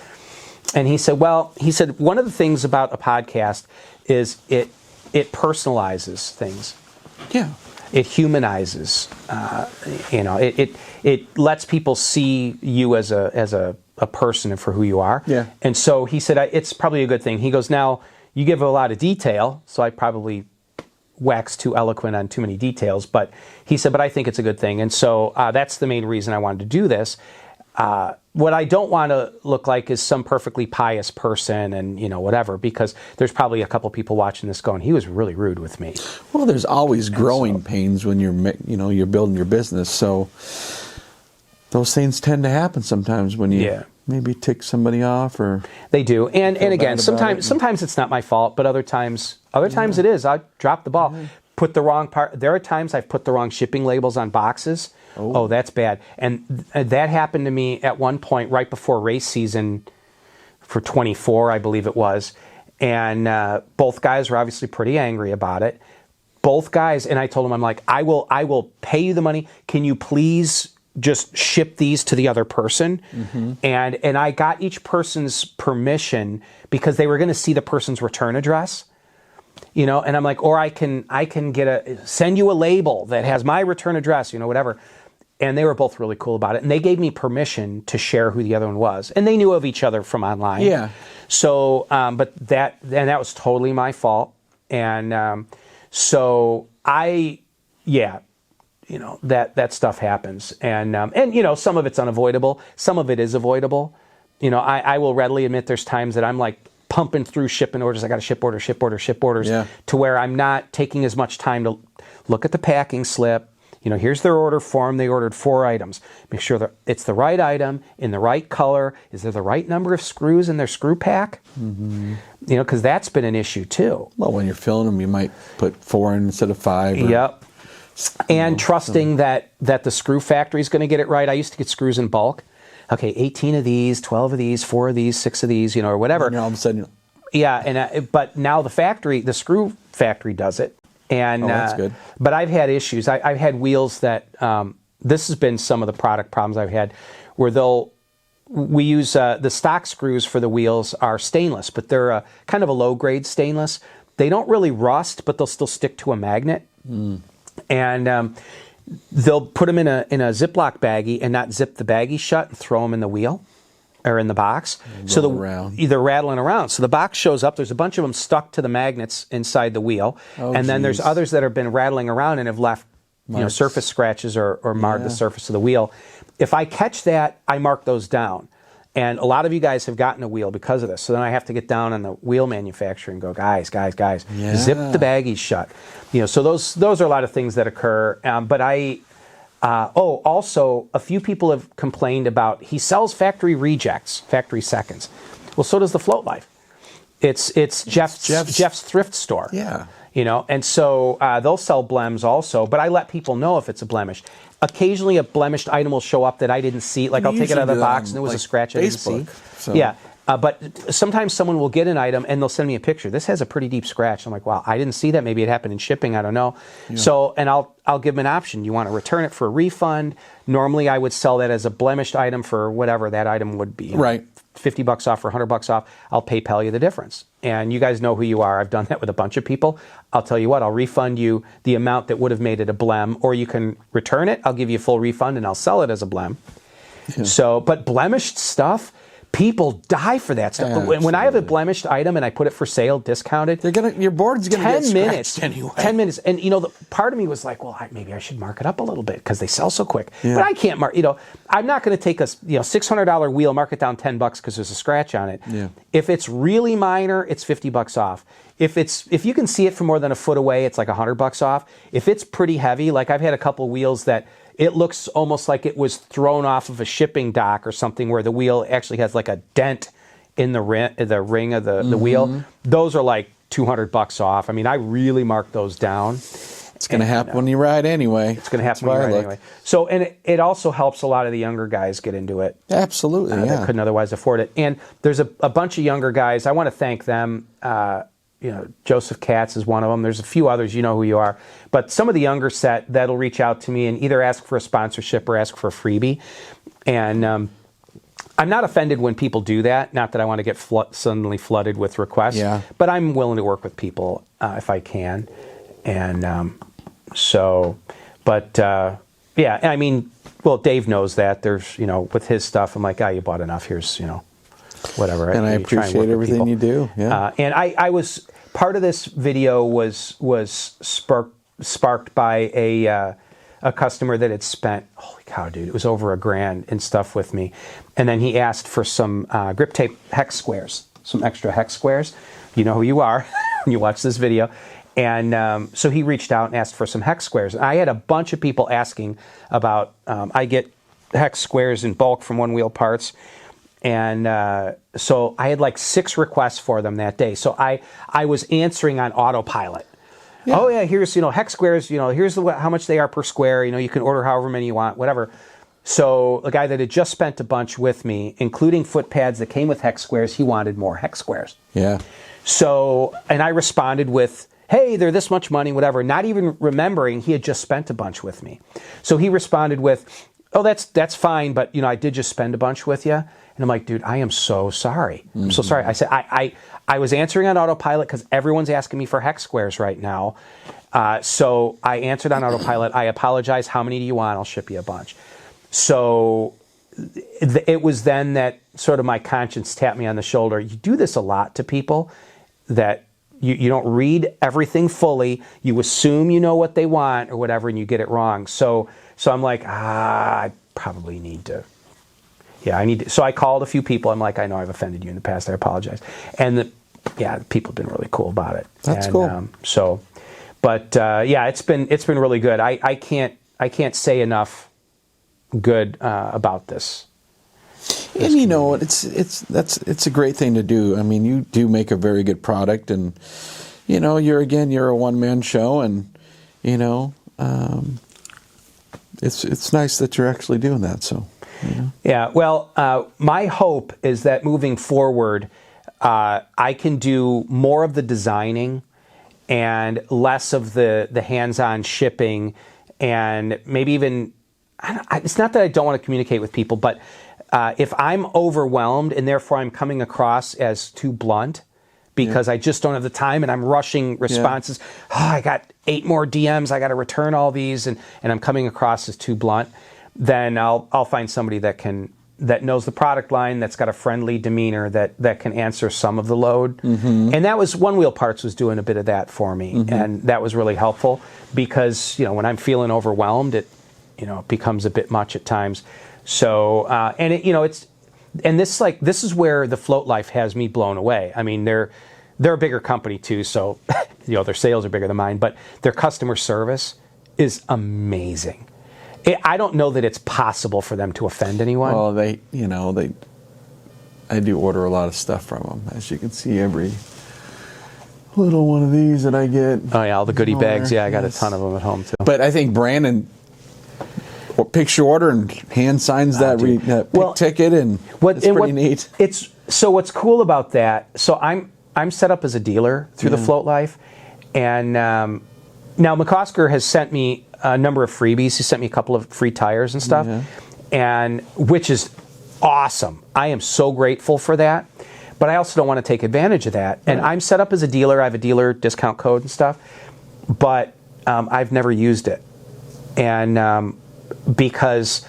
And he said, one of the things about a podcast is it personalizes things. Yeah. It humanizes, it lets people see you as a person and for who you are. Yeah. And so he said, it's probably a good thing. He goes, now, you give a lot of detail, so I probably wax too eloquent on too many details, but he said, but I think it's a good thing. And so that's the main reason I wanted to do this. What I don't want to look like is some perfectly pious person and, whatever, because there's probably a couple people watching this going, he was really rude with me. Well, there's always growing pains when you're building your business. So those things tend to happen sometimes when you maybe tick somebody off or they do. And again, sometimes it's not my fault, but other times it is. I dropped the ball. Yeah. Put the wrong part. There are times I've put the wrong shipping labels on boxes. Oh, that's bad. And that happened to me at one point right before race season for 24, I believe it was. And both guys were obviously pretty angry about it. Both guys, and I told them, I'm like, I will pay you the money. Can you please just ship these to the other person? Mm-hmm. And I got each person's permission because they were going to see the person's return address. And I'm like, or I can send you a label that has my return address, whatever. And they were both really cool about it. And they gave me permission to share who the other one was. And they knew of each other from online. Yeah. So, but that was totally my fault. And so that stuff happens. And some of it's unavoidable. Some of it is avoidable. I will readily admit there's times that I'm like pumping through shipping orders. I got to ship orders to where I'm not taking as much time to look at the packing slip. Here's their order form. They ordered 4 items. Make sure that it's the right item in the right color. Is there the right number of screws in their screw pack? Mm-hmm. Because that's been an issue too. Well, when you're filling them, you might put 4 in instead of 5. Yep. And trusting that the screw factory is going to get it right. I used to get screws in bulk. Okay, 18 of these, 12 of these, 4 of these, 6 of these, or whatever. And all of a sudden, but now the screw factory does it. And that's good. But I've had issues. I've had wheels that this has been some of the product problems I've had, where we use the stock screws for the wheels are stainless, but they're kind of a low grade stainless. They don't really rust, but they'll still stick to a magnet. Mm. And they'll put them in a Ziploc baggie and not zip the baggie shut and throw them in the wheel or in the box. They're rattling around. So the box shows up. There's a bunch of them stuck to the magnets inside the wheel. And then there's others that have been rattling around and have left surface scratches or marred the surface of the wheel. If I catch that, I mark those down. And a lot of you guys have gotten a wheel because of this. So then I have to get down on the wheel manufacturer and go, guys, zip the baggies shut. So those are a lot of things that occur. But also, a few people have complained about, he sells factory rejects, factory seconds. Well, so does the Float Life. It's Jeff's thrift store. Yeah. You know, and so they'll sell blems also, but I let people know if it's a blemish. Occasionally a blemished item will show up that I didn't see. Like I'll take it out of the box and there was a scratch I didn't see. So. Yeah. But sometimes someone will get an item and they'll send me a picture. This has a pretty deep scratch. I'm like, wow, I didn't see that. Maybe it happened in shipping. I don't know. Yeah. So, and I'll give them an option. You want to return it for a refund? Normally, I would sell that as a blemished item for whatever that item would be. Right. $50 off or $100 off. I'll PayPal you the difference. And you guys know who you are. I've done that with a bunch of people. I'll tell you what, I'll refund you the amount that would have made it a blem, or you can return it. I'll give you a full refund and I'll sell it as a blem. Yeah. So, but blemished stuff, people die for that stuff. Yeah, when I have a blemished item and I put it for sale, discounted, your board's gonna get scratched anyway. 10 minutes, and you know, part of me was like, well, maybe I should mark it up a little bit because they sell so quick. Yeah. But I can't mark. You know, I'm not going to take a $600 wheel, mark it down $10 because there's a scratch on it. Yeah. If it's really minor, it's $50 off. If you can see it from more than a foot away, it's like $100 off. If it's pretty heavy, like I've had a couple wheels that it looks almost like it was thrown off of a shipping dock or something, where the wheel actually has like a dent in the ring of the wheel. Those are like $200 off. I mean, I really mark those down. It's going to happen when you ride anyway. It's going to happen when you ride anyway. So, and it also helps a lot of the younger guys get into it. Absolutely, yeah. That couldn't otherwise afford it. And there's a bunch of younger guys. I want to thank them. Joseph Katz is one of them. There's a few others, you know who you are. But some of the younger set that'll reach out to me and either ask for a sponsorship or ask for a freebie. And I'm not offended when people do that. Not that I want to get suddenly flooded with requests. Yeah. But I'm willing to work with people if I can. And yeah, I mean, well, Dave knows that. There's, with his stuff, I'm like, you bought enough. Here's, whatever. And I appreciate everything you do. Yeah. And I was part of this video was sparked by a customer that had spent, holy cow, dude, it was over $1,000 in stuff with me, and then he asked for some grip tape hex squares, some extra hex squares. You know who you are when you watch this video. And so he reached out and asked for some hex squares. I had a bunch of people asking about. I get hex squares in bulk from OneWheel Parts. And so I had like 6 requests for them that day. So I was answering on autopilot. Yeah. Oh yeah, here's hex squares. Here's how much they are per square. You can order however many you want, whatever. So a guy that had just spent a bunch with me, including foot pads that came with hex squares, he wanted more hex squares. Yeah. So and I responded with, hey, they're this much money, whatever. Not even remembering he had just spent a bunch with me. So he responded with, oh, that's fine, but I did just spend a bunch with you. And I'm like, dude, I am so sorry. I'm so sorry. I said, I was answering on autopilot because everyone's asking me for hex squares right now. So I answered on autopilot. I apologize. How many do you want? I'll ship you a bunch. So it was then that sort of my conscience tapped me on the shoulder. You do this a lot to people that you don't read everything fully. You assume you know what they want or whatever, and you get it wrong. So I'm like, I probably need to. Yeah, I need to. So I called a few people. I'm like, I know I've offended you in the past. I apologize. And people have been really cool about it. That's cool. It's been really good. I can't say enough good about this. And it's a great thing to do. I mean, you do make a very good product, and you're a one-man show, and it's nice that you're actually doing that. So. Yeah, well, my hope is that moving forward, I can do more of the designing and less of the hands-on shipping, and maybe even, it's not that I don't want to communicate with people, but if I'm overwhelmed and therefore I'm coming across as too blunt because I just don't have the time and I'm rushing responses, I got 8 more DMs, I got to return all these, and I'm coming across as too blunt, then I'll find somebody that knows the product line, that's got a friendly demeanor, that can answer some of the load. Mm-hmm. And that was OneWheel Parts was doing a bit of that for me, and that was really helpful because when I'm feeling overwhelmed, it becomes a bit much at times. So this is where the Float Life has me blown away. I mean, they're a bigger company too, so their sales are bigger than mine, but their customer service is amazing. I don't know that it's possible for them to offend anyone. Well, I do order a lot of stuff from them, as you can see. Every little one of these that I get. Oh yeah, all the goodie bags. Yeah, I got a ton of them at home too. But I think Brandon picks your order and hand signs that pick ticket, and it's pretty neat. So what's cool about that? So I'm set up as a dealer through the Float Life, and now McCosker has sent me a number of freebies. He sent me a couple of free tires and stuff, and which is awesome. I am so grateful for that. But I also don't want to take advantage of that. And I'm set up as a dealer. I have a dealer discount code and stuff, but I've never used it, and because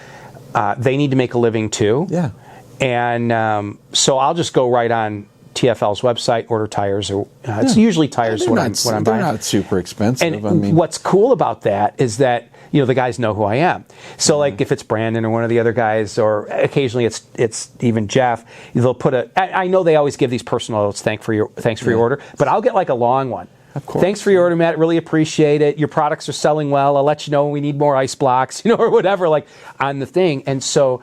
they need to make a living too. Yeah. And so I'll just go right on TFL's website, order tires, or it's usually tires when I'm buying. They're not super expensive. And what's cool about that is that the guys know who I am. So like if it's Brandon or one of the other guys, or occasionally it's even Jeff, they'll put I know they always give these personal notes. Thanks for your order, but I'll get like a long one. Of course. Thanks for your order, Matt. Really appreciate it. Your products are selling well. I'll let you know when we need more ice blocks, or whatever, like on the thing. And so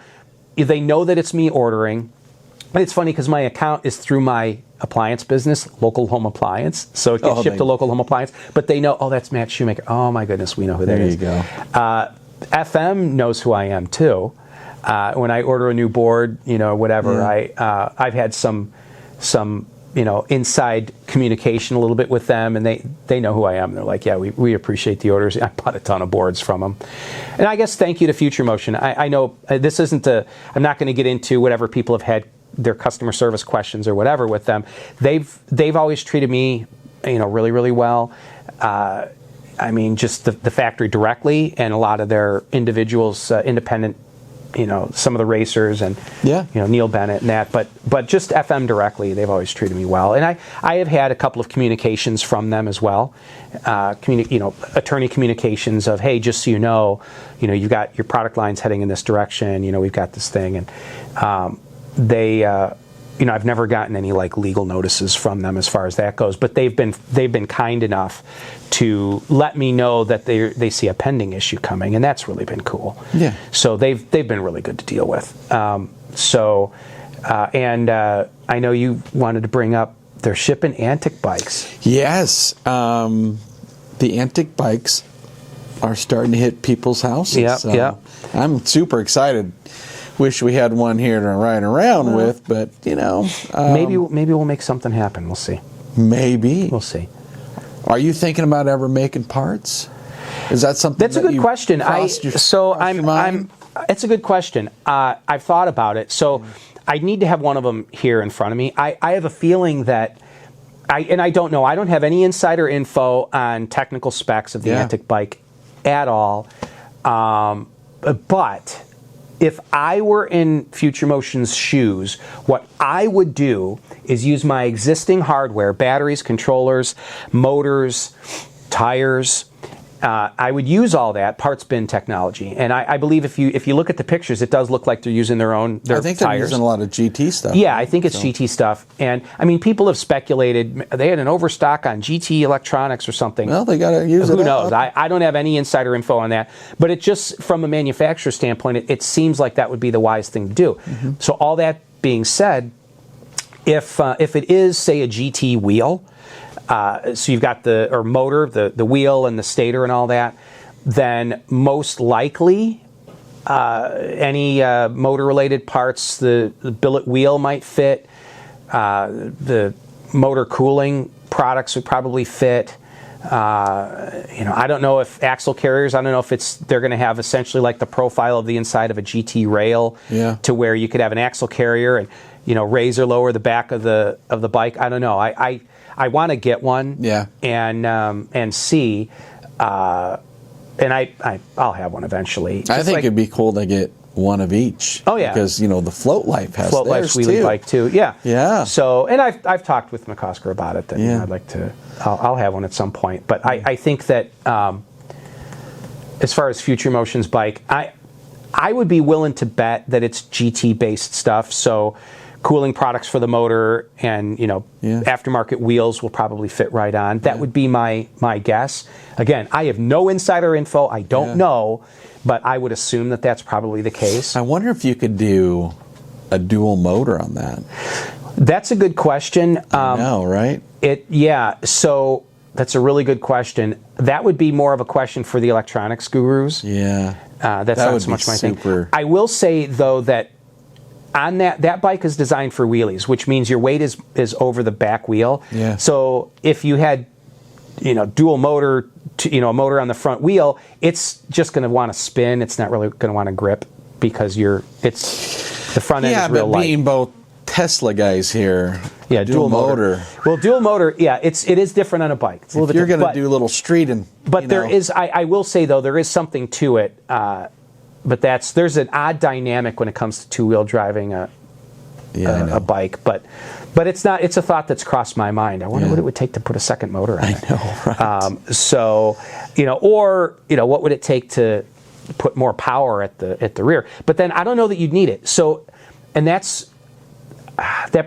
they know that it's me ordering. And it's funny because my account is through my appliance business, Local Home Appliance. So it gets shipped to Local Home Appliance. But they know, that's Matt Shoemaker. Oh, my goodness, we know who that is. There you go. FM knows who I am, too. When I order a new board, whatever, I've had some inside communication a little bit with them, and they know who I am. They're like, yeah, we appreciate the orders. I bought a ton of boards from them. And I guess thank you to Future Motion. I know this isn't I'm not going to get into whatever people have had their customer service questions or whatever with them. They've always treated me, really, really well. I mean, just the factory directly, and a lot of their individuals, independent, some of the racers and Neil Bennett and that, but just FM directly, they've always treated me well. And I have had a couple of communications from them as well, attorney communications of, hey, just so you've got your product lines heading in this direction. We've got this thing, and they, I've never gotten any like legal notices from them as far as that goes. But they've been kind enough to let me know that they see a pending issue coming, and that's really been cool. Yeah. So they've been really good to deal with. And I know you wanted to bring up they're shipping Antic bikes. Yes, the Antic bikes are starting to hit people's houses. Yeah. I'm super excited. Wish we had one here to ride around with, but maybe we'll make something happen. We'll see. Maybe we'll see. Are you thinking about ever making parts? Is that something? That's a good question. It's a good question. I've thought about it. So I need to have one of them here in front of me. I have a feeling that I don't know. I don't have any insider info on technical specs of the Antic bike at all. But if I were in Future Motion's shoes, what I would do is use my existing hardware, batteries, controllers, motors, tires. I would use all that parts bin technology, and I believe if you look at the pictures, it does look like they're using their I think tires. They're using a lot of GT stuff. Yeah, I think it's GT stuff, and I mean, people have speculated they had an overstock on GT electronics or something. Well, they got to use it. Who knows? I don't have any insider info on that, but it just from a manufacturer standpoint, it seems like that would be the wise thing to do. Mm-hmm. So all that being said, if it is say a GT wheel. So you've got the motor, the wheel, and the stator, and all that. Then most likely, any motor-related parts, the billet wheel might fit. The motor cooling products would probably fit. I don't know if axle carriers. I don't know if they're going to have essentially like the profile of the inside of a GT rail, to where you could have an axle carrier and raise or lower the back of the bike. I don't know. I want to get one, and see, and I'll have one I'll think it'd be cool to get one of each. Oh yeah, because the Float Life has Float Life's wheelie bike too. Yeah. So, and I've talked with McCosker about it. That I'd like to. I'll have one at some point. But I think that as far as Future Motion's bike, I would be willing to bet that it's GT based stuff. So. Cooling products for the motor and aftermarket wheels will probably fit right on. That would be my guess. Again, I have no insider info. I don't know, but I would assume that that's probably the case. I wonder if you could do a dual motor on that. That's a good question. I know, right? So that's a really good question. That would be more of a question for the electronics gurus. Yeah. That's not so much my thing. I will say, though, that on that bike is designed for wheelies, which means your weight is over the back wheel. Yeah. So if you had, dual motor, a motor on the front wheel, it's just going to want to spin. It's not really going to want to grip because the front end is real light. Yeah, but being both Tesla guys here. Yeah, dual motor. Well, dual motor, it is different on a bike. It's a little bit different. You're going to do a little streeting. But there is, I will say though, there is something to it. But there's an odd dynamic when it comes to two-wheel driving a bike. But it's not. It's a thought that's crossed my mind. I wonder what it would take to put a second motor on it. I know, right? What would it take to put more power at the rear? But then I don't know that you'd need it. So, and that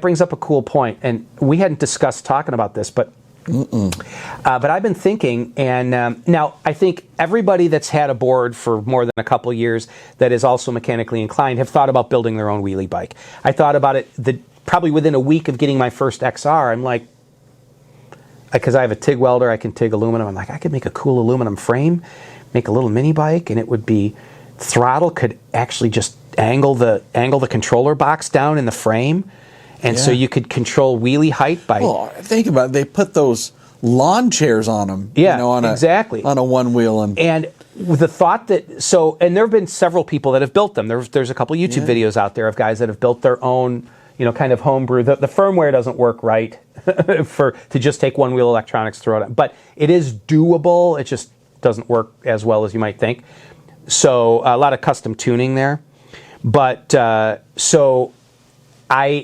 brings up a cool point. And we hadn't discussed talking about this, but I've been thinking, and now I think everybody that's had a board for more than a couple of years that is also mechanically inclined have thought about building their own wheelie bike. I thought about it probably within a week of getting my first XR. I'm like, because I have a TIG welder, I can TIG aluminum. I'm like, I could make a cool aluminum frame, make a little mini bike, and it would be throttle could actually just angle the controller box down in the frame. And so you could control wheelie height by... Well, think about it. They put those lawn chairs on them. Yeah, exactly. On a one wheel. And with the thought that... And there have been several people that have built them. There's a couple of YouTube videos out there of guys that have built their own, kind of homebrew. The firmware doesn't work right to just take one wheel electronics, throw it on. But it is doable. It just doesn't work as well as you might think. So a lot of custom tuning there. But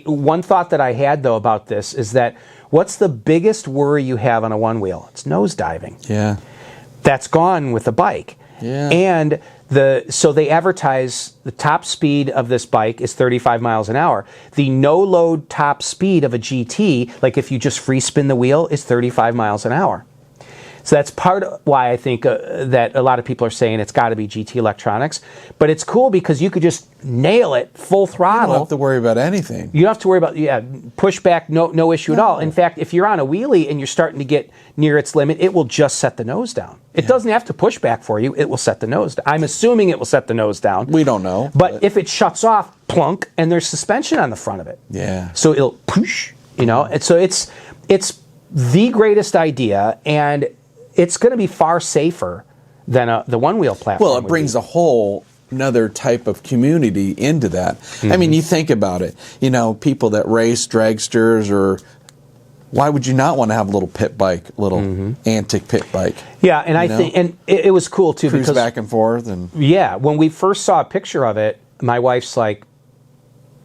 one thought that I had, though, about this is that what's the biggest worry you have on a one wheel? It's nose diving. Yeah. That's gone with the bike. Yeah. And so they advertise the top speed of this bike is 35 miles an hour. The no-load top speed of a GT, like if you just free spin the wheel, is 35 miles an hour. So that's part of why I think that a lot of people are saying it's got to be GT electronics. But it's cool because you could just nail it full throttle. You don't have to worry about anything. You don't have to worry about pushback, no issue at all. In fact, if you're on a wheelie and you're starting to get near its limit, it will just set the nose down. It doesn't have to push back for you. It will set the nose down. I'm assuming it will set the nose down. We don't know. But if it shuts off, plunk, and there's suspension on the front of it. Yeah. So it'll push, And so it's the greatest idea, and it's going to be far safer than the one-wheel platform. Well, it brings a whole another type of community into that. Mm-hmm. I mean, you think about it. People that race dragsters, or why would you not want to have a little pit bike, antic pit bike? Yeah, and I think, and it was cool too, cruise because back and forth, and when we first saw a picture of it, my wife's like,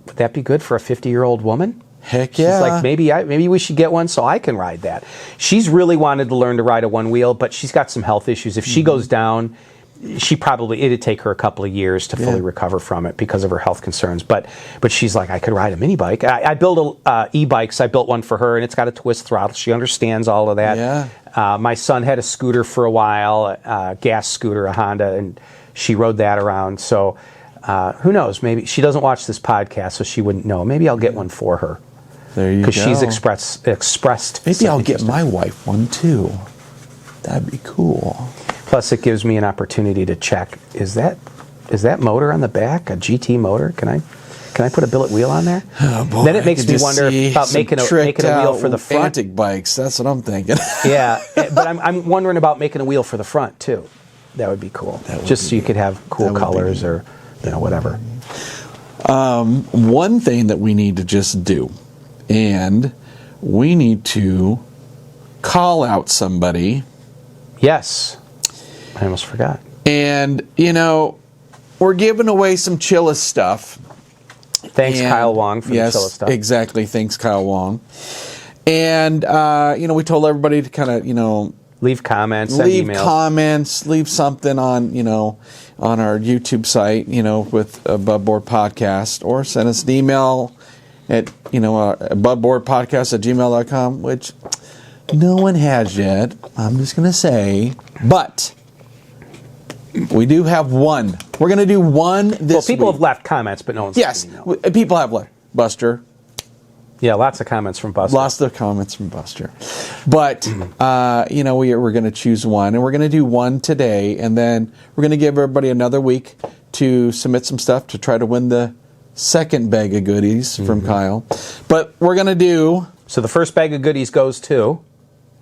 "Would that be good for a 50-year-old woman?" Heck yeah. She's like, maybe we should get one so I can ride that. She's really wanted to learn to ride a one wheel, but she's got some health issues. If she goes down, it'd take her a couple of years to fully recover from it because of her health concerns. But she's like, I could ride a mini bike. I build e-bikes. I built one for her, and it's got a twist throttle. She understands all of that. Yeah. My son had a scooter for a while, a gas scooter, a Honda, and she rode that around. So who knows? Maybe she doesn't watch this podcast, so she wouldn't know. Maybe I'll get one for her. There you go. Because she's expressed. Maybe I'll get my wife one too. That'd be cool. Plus, it gives me an opportunity to check: is that motor on the back a GT motor? Can I put a billet wheel on there? Oh boy, then it makes me wonder about making a wheel for the front. Antic bikes. That's what I'm thinking. Yeah, but I'm wondering about making a wheel for the front too. That would be cool. Just so you could have cool colors or whatever. One thing that we need to just do. And we need to call out somebody. Yes. I almost forgot. And, we're giving away some Chillest stuff. Thanks, Kyle Wong, for the Chillest stuff. Exactly. Thanks, Kyle Wong. And, we told everybody to kind of, leave comments, send emails. Leave comments, leave something on, on our YouTube site, with Aboveboard Podcast, or send us an email at aboveboardpodcast@gmail.com, which no one has yet. I'm just going to say, but we do have one. We're going to do one this week. Well, people have left comments, but no one's Yes, people have left. Buster, Yeah, lots of comments from Buster. But, we're going to choose one, and we're going to do one today, and then we're going to give everybody another week to submit some stuff to try to win the second bag of goodies from Kyle. But we're going to do... So the first bag of goodies goes to...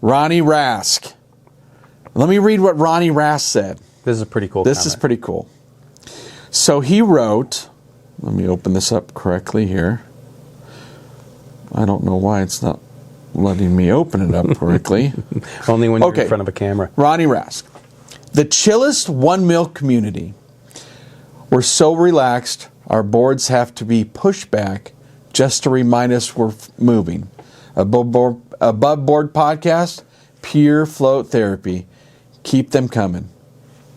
Ronnie Rask. Let me read what Ronnie Rask said. This is a pretty cool This comment. is pretty cool. So he wrote... Let me open this up correctly here. I don't know why it's not letting me open it up correctly. Only when you're in front of a camera. Ronnie Rask. The chillest OneWheel community. We're so relaxed, our boards have to be pushed back just to remind us we're moving. Aboveboard Podcast, pure float therapy. Keep them coming.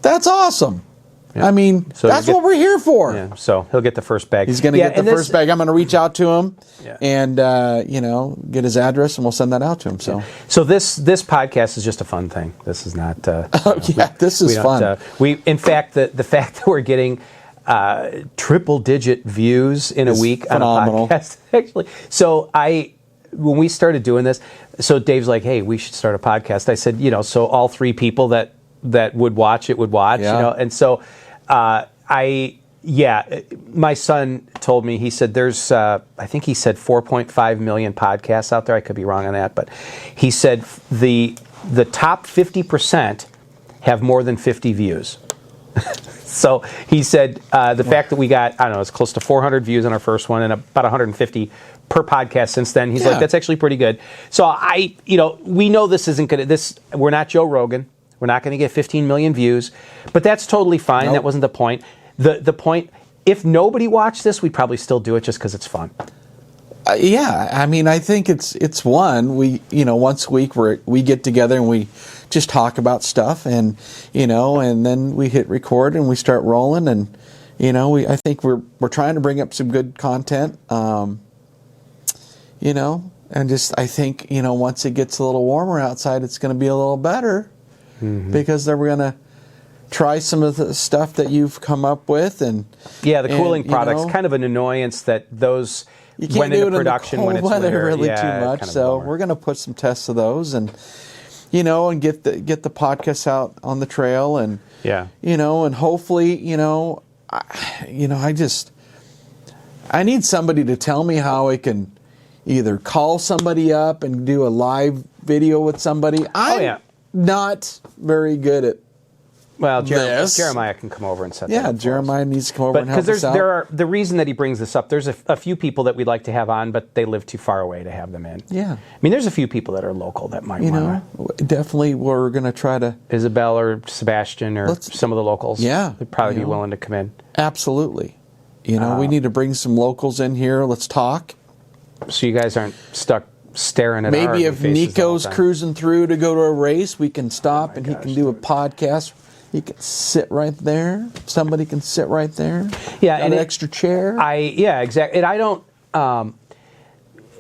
That's awesome. Yeah. I mean, so that's what we're here for. Yeah, so he'll get the first bag. He's going to get the first bag. I'm going to reach out to him and, get his address, and we'll send that out to him. So this podcast is just a fun thing. This is not... this is fun. In fact, the fact that we're getting triple-digit views in a week phenomenal. On a podcast, actually. So when we started doing this, so Dave's like, hey, we should start a podcast. I said, so all three people that would watch it would watch, and so... my son told me, he said there's, I think he said 4.5 million podcasts out there. I could be wrong on that, but he said the top 50% have more than 50 views. So he said the fact that we got, I don't know, it's close to 400 views on our first one and about 150 per podcast since then. He's like, that's actually pretty good. So we know this isn't going to, we're not Joe Rogan. We're not going to get 15 million views, but that's totally fine. Nope. That wasn't the point. The point, if nobody watched this, we'd probably still do it just because it's fun. I mean, I think it's one. We, once a week we get together and we just talk about stuff, and and then we hit record and we start rolling, and I think we're trying to bring up some good content, and just I think once it gets a little warmer outside, it's going to be a little better. Mm-hmm. Because then we're going to try some of the stuff that you've come up with. The cooling products, kind of an annoyance that those you can't went do into it production in the when it's winter. Really too much. Kind of so we're going to put some tests of those and and get the podcast out on the trail and and hopefully I need somebody to tell me how I can either call somebody up and do a live video with somebody. Not very good at Jeremiah can come over and set that up. Jeremiah needs to come over and help us out. The reason that he brings this up, there's a few people that we'd like to have on, but they live too far away to have them in. Yeah. I mean, there's a few people that are local that might want to. Definitely we're going to try to... Isabel or Sebastian or some of the locals. Yeah. They'd probably be willing to come in. Absolutely. We need to bring some locals in here. Let's talk. So you guys aren't stuck staring at maybe if Nico's cruising through to go to a race, we can stop and he can do a podcast. He can sit right there. Somebody can sit right there. Yeah, and an extra chair. Exactly. And I don't.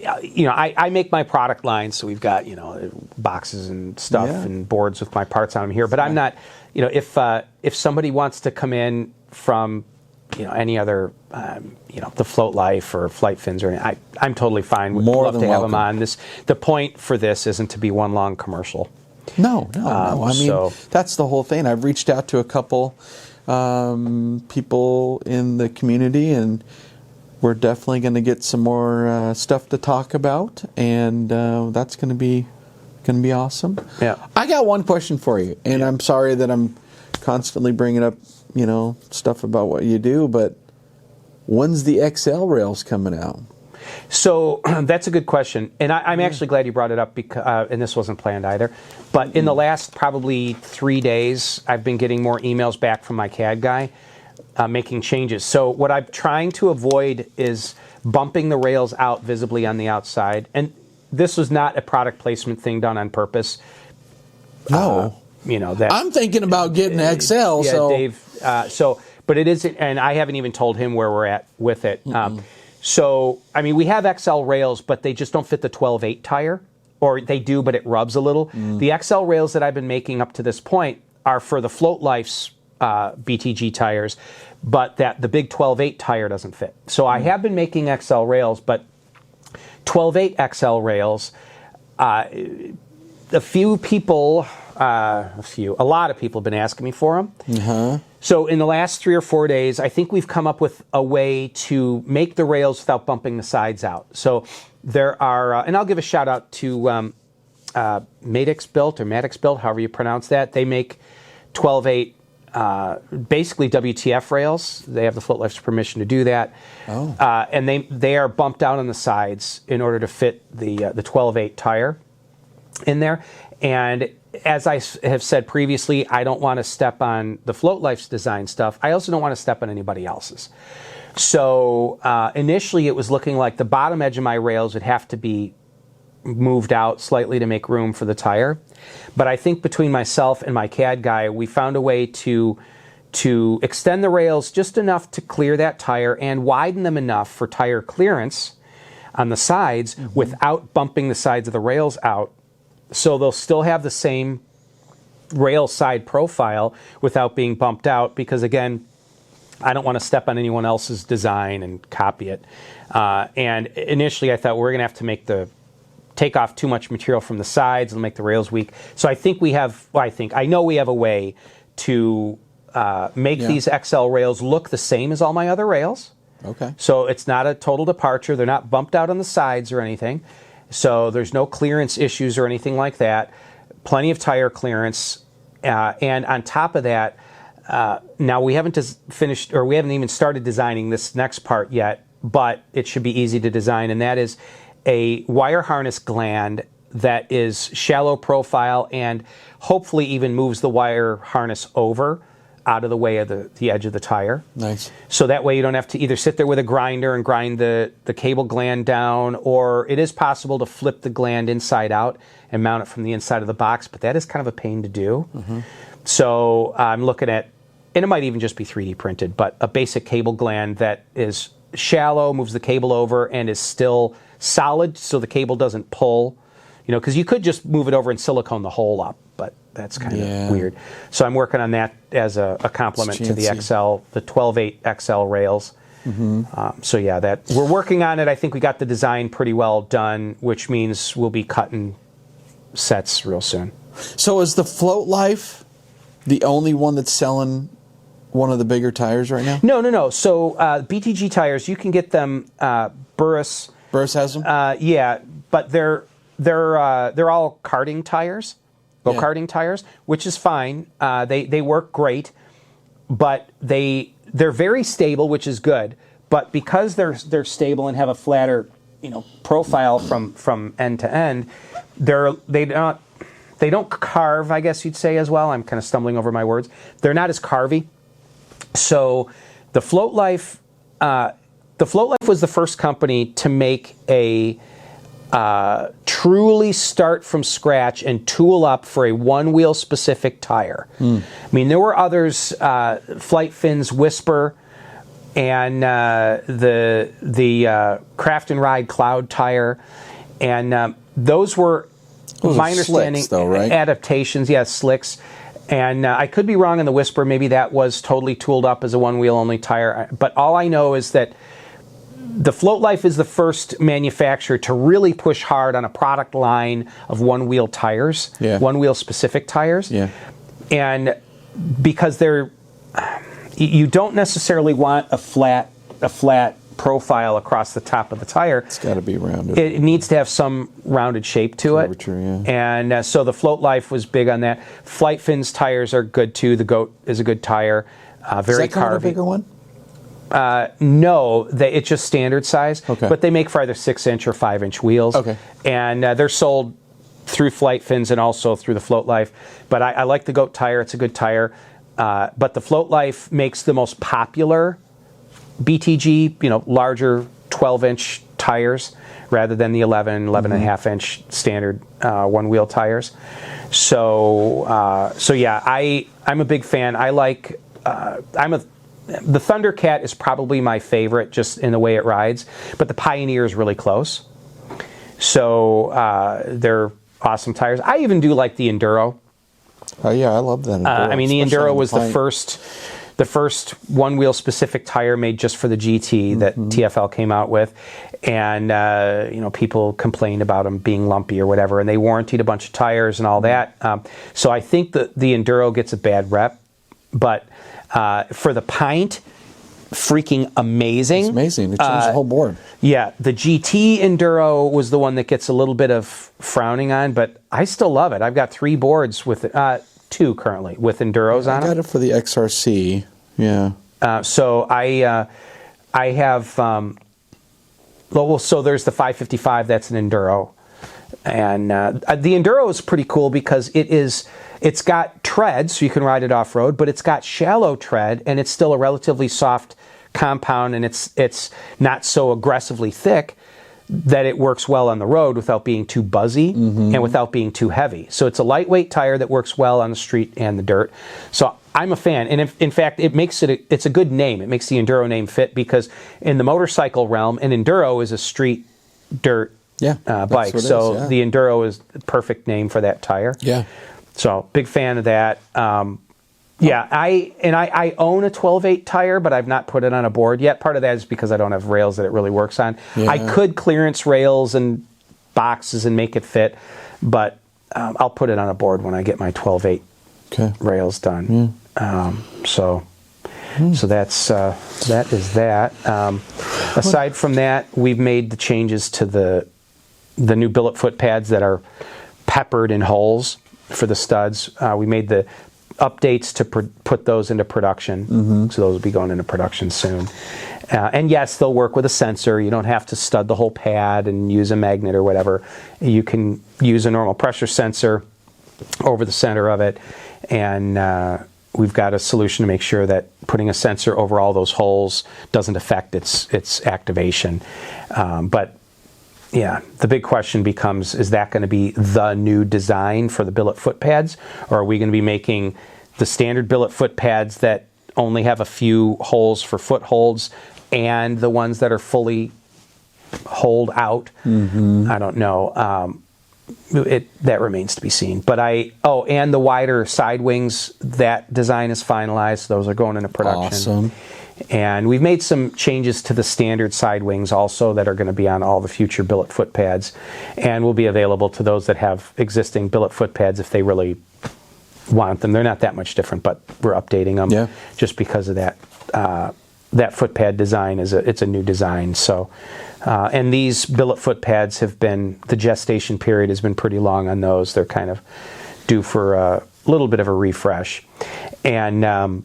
I make my product line, so we've got boxes and stuff and boards with my parts on them here. But I'm not. If somebody wants to come in from any other, the Float Life or Flight Fins or anything, I'm totally fine. We'd love to have them on. The point for this isn't to be one long commercial. No. I mean, that's the whole thing. I've reached out to a couple people in the community, and we're definitely going to get some more stuff to talk about, and that's going to be awesome. Yeah. I got one question for you, and I'm sorry that I'm constantly bringing up stuff about what you do, but when's the XL rails coming out? So that's a good question, and I'm actually glad you brought it up because, and this wasn't planned either. But in the last probably 3 days, I've been getting more emails back from my CAD guy making changes. So what I'm trying to avoid is bumping the rails out visibly on the outside, and this was not a product placement thing done on purpose. No. That I'm thinking about getting XL. Yeah, so Dave. But it isn't, and I haven't even told him where we're at with it. So, I mean, we have XL rails, but they just don't fit the 12/8 tire, or they do, but it rubs a little. The XL rails that I've been making up to this point are for the Float Life's BTG tires, but the big 12/8 tire doesn't fit. So I have been making XL rails, but 12.8 XL rails. A lot of people have been asking me for them. Uh-huh. So in the last 3 or 4 days, I think we've come up with a way to make the rails without bumping the sides out. So there are, and I'll give a shout out to Madix Built, however you pronounce that. They make 12.8, basically WTF rails. They have the Float Life's permission to do that. Oh. And they are bumped out on the sides in order to fit the 12.8 tire in there. And as I have said previously, I don't want to step on the Float Life's design stuff. I also don't want to step on anybody else's. So initially it was looking like the bottom edge of my rails would have to be moved out slightly to make room for the tire. But I think between myself and my CAD guy, we found a way to extend the rails just enough to clear that tire and widen them enough for tire clearance on the sides without bumping the sides of the rails out. So they'll still have the same rail side profile without being bumped out because, again, I don't want to step on anyone else's design and copy it. And initially I thought we're going to have to take off too much material from the sides and make the rails weak. So I think I know we have a way to make these XL rails look the same as all my other rails. Okay. So it's not a total departure. They're not bumped out on the sides or anything. So there's no clearance issues or anything like that. Plenty of tire clearance. And on top of that, now we haven't finished, or we haven't even started designing this next part yet, but it should be easy to design. And that is a wire harness gland that is shallow profile and hopefully even moves the wire harness over out of the way of the edge of the tire. Nice. So that way you don't have to either sit there with a grinder and grind the cable gland down, or it is possible to flip the gland inside out and mount it from the inside of the box, but that is kind of a pain to do. So I'm looking at, and it might even just be 3D printed, but a basic cable gland that is shallow, moves the cable over, and is still solid so the cable doesn't pull. Because you could just move it over and silicone the hole up, but that's kind of weird. So I'm working on that as a complement to the XL, the 12.8 XL rails. So yeah, we're working on it. I think we got the design pretty well done, which means we'll be cutting sets real soon. So is the Float Life the only one that's selling one of the bigger tires right now? No. So BTG tires, you can get them. Burris has them. Yeah, but they're all karting tires, go-karting tires, which is fine. They work great, but they're very stable, which is good. But because they're stable and have a flatter, profile from end to end, they don't carve, I guess you'd say as well. I'm kind of stumbling over my words. They're not as carvy. So the Float Life was the first company to make a truly start from scratch and tool up for a one-wheel specific tire. I mean, there were others, Flight Fins Whisper and the Craft and Ride Cloud tire, and those were, my understanding, slicks, though, right? Adaptations, slicks. And I could be wrong in the Whisper. Maybe that was totally tooled up as a one-wheel only tire. But all I know is that the Float Life is the first manufacturer to really push hard on a product line of one-wheel tires, one-wheel specific tires. And because you don't necessarily want a flat profile across the top of the tire. It's got to be rounded. It needs to have some rounded shape to it. And so the Float Life was big on that. Flight Fins tires are good too. The Goat is a good tire. Very carvy. Does that come with a bigger one? No, it's just standard size. But they make for either 6-inch or 5-inch wheels. And they're sold through Flight Fins and also through the Float Life. But I like the Goat tire. It's a good tire. But the Float Life makes the most popular BTG, larger 12-inch tires rather than the 11.5-inch standard one-wheel tires. So yeah, I'm a big fan. I like the Thundercat is probably my favorite just in the way it rides, but the Pioneer is really close. So they're awesome tires. I even do like the Enduro. Oh yeah, I love that Enduro. I mean, the Enduro was the first the first one-wheel specific tire made just for the GT that TFL came out with. And, people complained about them being lumpy or whatever, and they warrantied a bunch of tires and all that. So I think that the Enduro gets a bad rep, but for the pint, freaking amazing. It's amazing. It changed the whole board. Yeah, the GT Enduro was the one that gets a little bit of frowning on, but I still love it. I've got 3 boards with 2 currently with Enduros on them. I got it for the XRC. Yeah. So I have. So there's the 555. That's an Enduro, and the Enduro is pretty cool because it's got tread, so you can ride it off road, but it's got shallow tread, and it's still a relatively soft compound, and it's not so aggressively thick that it works well on the road without being too buzzy and without being too heavy. So it's a lightweight tire that works well on the street and the dirt. So I'm a fan, and in fact, it's a good name. It makes the Enduro name fit because in the motorcycle realm, an Enduro is a street dirt bike. So the Enduro is the perfect name for that tire. Yeah. So big fan of that. I own a 12/8 tire, but I've not put it on a board yet. Part of that is because I don't have rails that it really works on. Yeah. I could clearance rails and boxes and make it fit, but I'll put it on a board when I get my 12/8 rails done. So that is that. Aside from that, we've made the changes to the new billet foot pads that are peppered in holes for the studs. We made the updates to put those into production, so those will be going into production soon. And yes, they'll work with a sensor. You don't have to stud the whole pad and use a magnet or whatever. You can use a normal pressure sensor over the center of it, and we've got a solution to make sure that putting a sensor over all those holes doesn't affect its activation. But yeah, the big question becomes, is that going to be the new design for the billet foot pads, or are we going to be making the standard billet foot pads that only have a few holes for footholds and the ones that are fully hold out? I don't know. That remains to be seen. But and the wider side wings, that design is finalized. Those are going into production. Awesome. And we've made some changes to the standard side wings also that are going to be on all the future billet foot pads, and will be available to those that have existing billet foot pads if they really want them. They're not that much different, but we're updating them just because of that. That foot pad design it's a new design. So, and these billet foot pads the gestation period has been pretty long on those. They're kind of due for a little bit of a refresh, and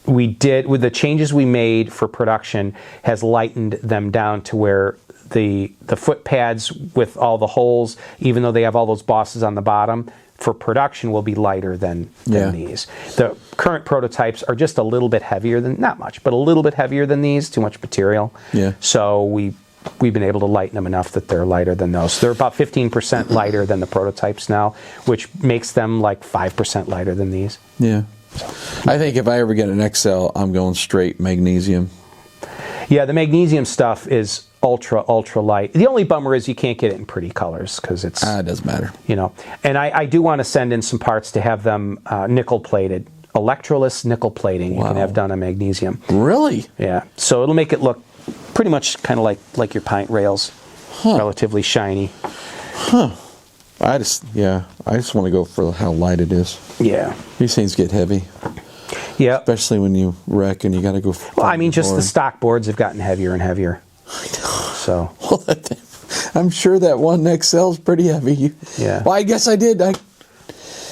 we did, with the changes we made for production, has lightened them down to where the foot pads with all the holes, even though they have all those bosses on the bottom, for production will be lighter than these. The current prototypes are just a little bit heavier than, not much, but a little bit heavier than these, too much material. Yeah. So we've been able to lighten them enough that they're lighter than those. So they're about 15% lighter than the prototypes now, which makes them like 5% lighter than these. Yeah. I think if I ever get an XL, I'm going straight magnesium. Yeah, the magnesium stuff is ultra light. The only bummer is you can't get it in pretty colors because it's... it doesn't matter. And I do want to send in some parts to have them nickel plated. Electroless nickel plating you can have done on magnesium. Really? Yeah. So it'll make it look pretty much kind of like your pint rails. Relatively shiny. I just want to go for how light it is. Yeah. These things get heavy. Yeah. Especially when you wreck and you got to go. Well, I mean, just the stock boards have gotten heavier and heavier. I know. So. Well, I'm sure that one XL is pretty heavy. Yeah. Well, I guess I did. I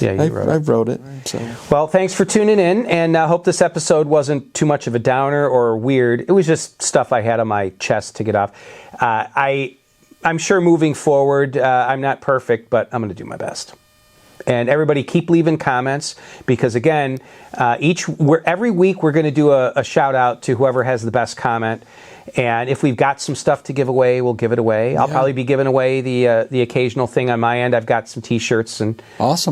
wrote it. So. Well, thanks for tuning in, and I hope this episode wasn't too much of a downer or weird. It was just stuff I had on my chest to get off. I'm sure moving forward, I'm not perfect, but I'm going to do my best. And everybody keep leaving comments because, again, every week we're going to do a shout out to whoever has the best comment. And if we've got some stuff to give away, we'll give it away. I'll probably be giving away the occasional thing on my end. I've got some T-shirts and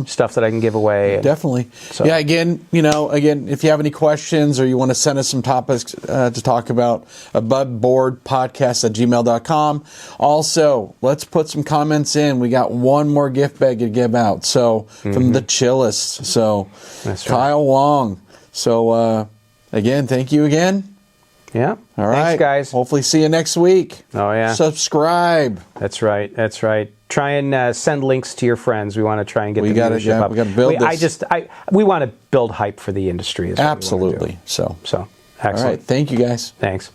stuff that I can give away. Definitely. So. Yeah. Again, if you have any questions or you want to send us some topics to talk about, aboveboardpodcast@gmail.com. Also, let's put some comments in. We got one more gift bag to give out. So from the Chillest. So that's right. Kyle Wong. So, again, thank you again. Yeah. All right. Thanks, guys. Hopefully see you next week. Oh, yeah. Subscribe. That's right. That's right. Try and send links to your friends. We want to try and get the viewership up. We got to build this. We want to build hype for the industry. Absolutely. So, excellent. all right. Thank you, guys. Thanks.